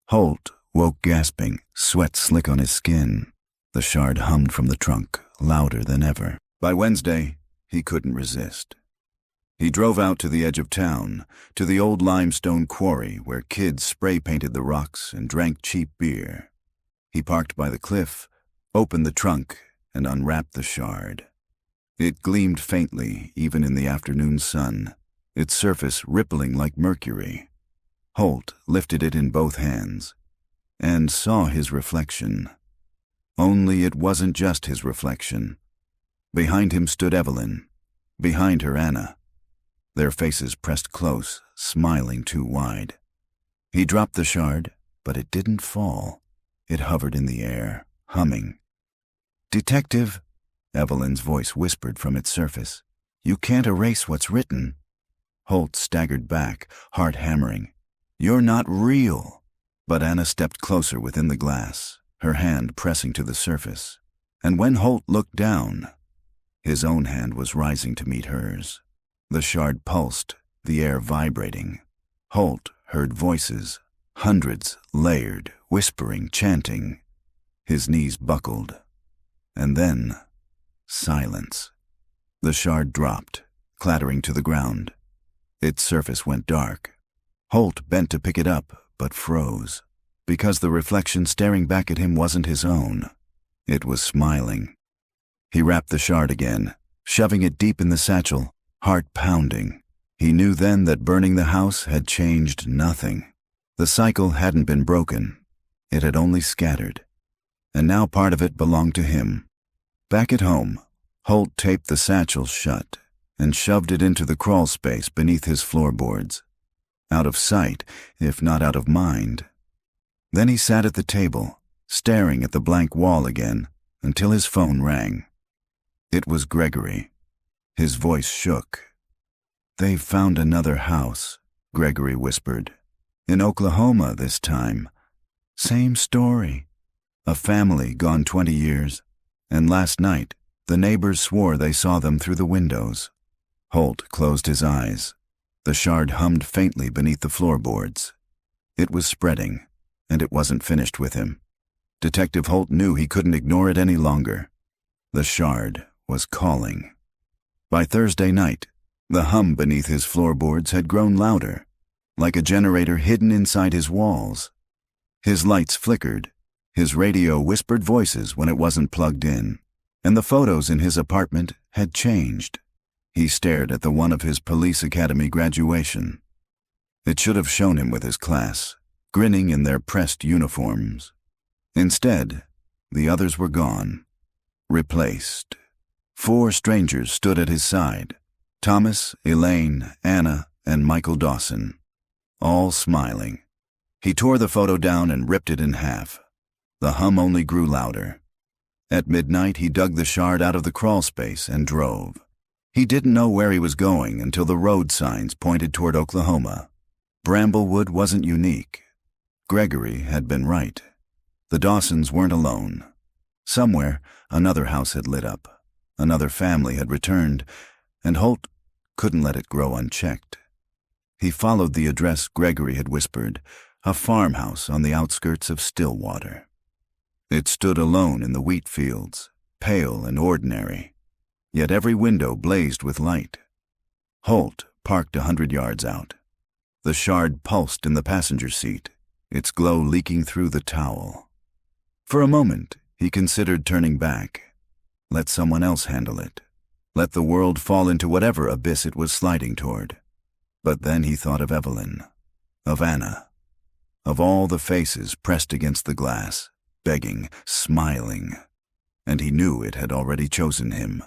Holt woke gasping, sweat slick on his skin. The Shard hummed from the trunk, louder than ever. By Wednesday, he couldn't resist. He drove out to the edge of town, to the old limestone quarry where kids spray-painted the rocks and drank cheap beer. He parked by the cliff, opened the trunk, and unwrapped the Shard. It gleamed faintly, even in the afternoon sun, its surface rippling like mercury. Holt lifted it in both hands and saw his reflection. Only it wasn't just his reflection. Behind him stood Evelyn, behind her Anna. Their faces pressed close, smiling too wide. He dropped the Shard, but it didn't fall. It hovered in the air, humming. "Detective," Evelyn's voice whispered from its surface, "you can't erase what's written." Holt staggered back, heart hammering. "You're not real." But Anna stepped closer within the glass, her hand pressing to the surface. And when Holt looked down, his own hand was rising to meet hers. The Shard pulsed, the air vibrating. Holt heard voices, hundreds, layered, whispering, chanting. His knees buckled. And then, silence. The Shard dropped, clattering to the ground. Its surface went dark. Holt bent to pick it up, but froze, because the reflection staring back at him wasn't his own. It was smiling. He wrapped the Shard again, shoving it deep in the satchel, heart pounding. He knew then that burning the house had changed nothing. The cycle hadn't been broken. It had only scattered. And now part of it belonged to him. Back at home, Holt taped the satchel shut and shoved it into the crawl space beneath his floorboards. Out of sight, if not out of mind. Then he sat at the table, staring at the blank wall again, until his phone rang. It was Gregory. His voice shook. "They've found another house," Gregory whispered. "In Oklahoma this time. Same story. A family gone 20 years, and last night the neighbors swore they saw them through the windows." Holt closed his eyes. The Shard hummed faintly beneath the floorboards. It was spreading, and it wasn't finished with him. Detective Holt knew he couldn't ignore it any longer. The Shard was calling. By Thursday night, the hum beneath his floorboards had grown louder, like a generator hidden inside his walls. His lights flickered, his radio whispered voices when it wasn't plugged in, and the photos in his apartment had changed. He stared at the one of his police academy graduation. It should have shown him with his class, grinning in their pressed uniforms. Instead, the others were gone, replaced. 4 strangers stood at his side: Thomas, Elaine, Anna, and Michael Dawson, all smiling. He tore the photo down and ripped it in half. The hum only grew louder. At midnight, he dug the Shard out of the crawl space and drove. He didn't know where he was going until the road signs pointed toward Oklahoma. Bramblewood wasn't unique. Gregory had been right. The Dawsons weren't alone. Somewhere, another house had lit up. Another family had returned, and Holt couldn't let it grow unchecked. He followed the address Gregory had whispered, a farmhouse on the outskirts of Stillwater. It stood alone in the wheat fields, pale and ordinary. Yet every window blazed with light. Holt parked 100 yards out. The Shard pulsed in the passenger seat, its glow leaking through the towel. For a moment, he considered turning back. Let someone else handle it. Let the world fall into whatever abyss it was sliding toward. But then he thought of Evelyn, of Anna, of all the faces pressed against the glass, begging, smiling. And he knew it had already chosen him.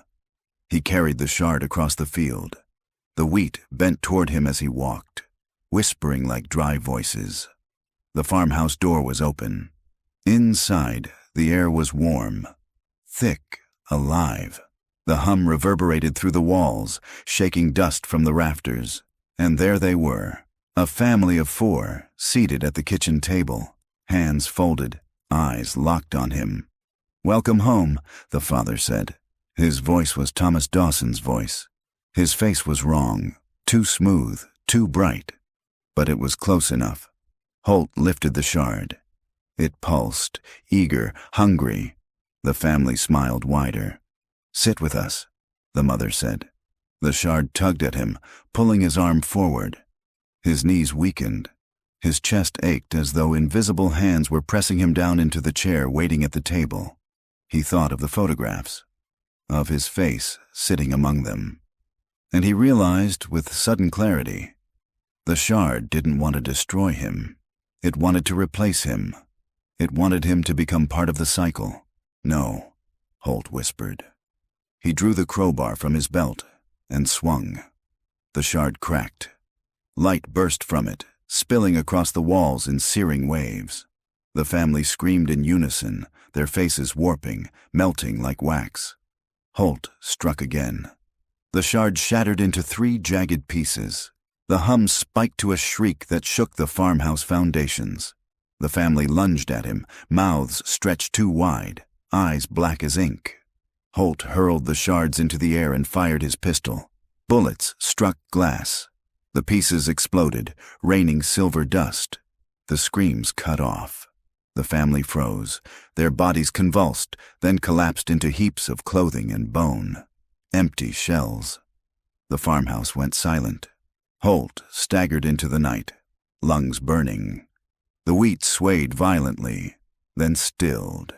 He carried the Shard across the field. The wheat bent toward him as he walked, whispering like dry voices. The farmhouse door was open. Inside, the air was warm, thick, alive. The hum reverberated through the walls, shaking dust from the rafters. And there they were, a family of 4, seated at the kitchen table, hands folded, eyes locked on him. "Welcome home," the father said, His voice was Thomas Dawson's voice. His face was wrong, too smooth, too bright. But it was close enough. Holt lifted the shard. It pulsed, eager, hungry. The family smiled wider. "Sit with us," the mother said. The shard tugged at him, pulling his arm forward. His knees weakened. His chest ached as though invisible hands were pressing him down into the chair waiting at the table. He thought of the photographs, of his face sitting among them. And he realized with sudden clarity, the shard didn't want to destroy him. It wanted to replace him. It wanted him to become part of the cycle. "No," Holt whispered. He drew the crowbar from his belt and swung. The shard cracked. Light burst from it, spilling across the walls in searing waves. The family screamed in unison, their faces warping, melting like wax. Holt struck again. The shard shattered into 3 jagged pieces. The hum spiked to a shriek that shook the farmhouse foundations. The family lunged at him, mouths stretched too wide, eyes black as ink. Holt hurled the shards into the air and fired his pistol. Bullets struck glass. The pieces exploded, raining silver dust. The screams cut off. The family froze. Their bodies convulsed, then collapsed into heaps of clothing and bone. Empty shells. The farmhouse went silent. Holt staggered into the night, lungs burning. The wheat swayed violently, then stilled.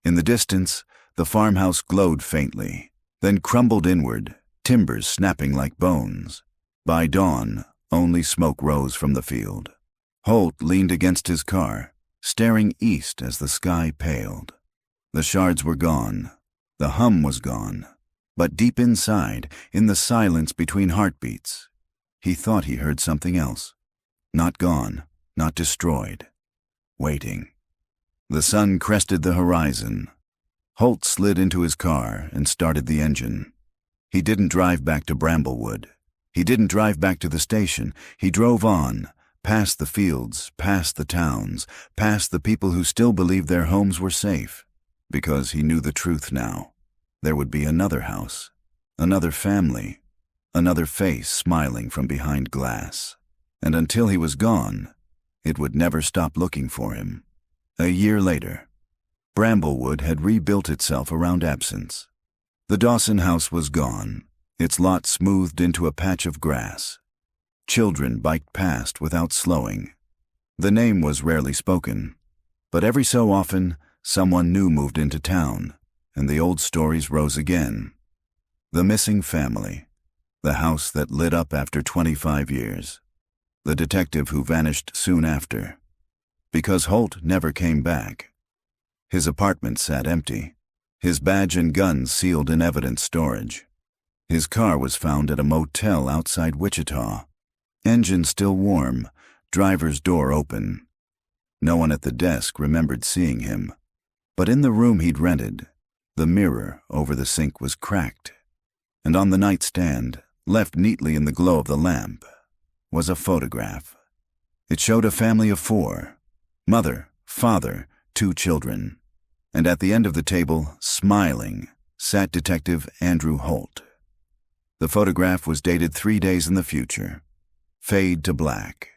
In the distance, the farmhouse glowed faintly, then crumbled inward, timbers snapping like bones. By dawn, only smoke rose from the field. Holt leaned against his car, staring east as the sky paled. The shards were gone. The hum was gone. But deep inside, in the silence between heartbeats, he thought he heard something else. Not gone, not destroyed. Waiting. The sun crested the horizon. Holt slid into his car and started the engine. He didn't drive back to Bramblewood. He didn't drive back to the station. He drove on, past the fields, past the towns, past the people who still believed their homes were safe. Because he knew the truth now. There would be another house, another family, another face smiling from behind glass. And until he was gone, it would never stop looking for him. A year later, Bramblewood had rebuilt itself around absence. The Dawson house was gone, its lot smoothed into a patch of grass. Children biked past without slowing. The name was rarely spoken, but every so often, someone new moved into town, and the old stories rose again. The missing family, the house that lit up after 25 years, the detective who vanished soon after. Because Holt never came back. His apartment sat empty, his badge and guns sealed in evidence storage. His car was found at a motel outside Wichita. Engine still warm, driver's door open. No one at the desk remembered seeing him, but in the room he'd rented, the mirror over the sink was cracked, and on the nightstand, left neatly in the glow of the lamp, was a photograph. It showed a family of 4, mother, father, 2 children, and at the end of the table, smiling, sat Detective Andrew Holt. The photograph was dated 3 days in the future. Fade to black.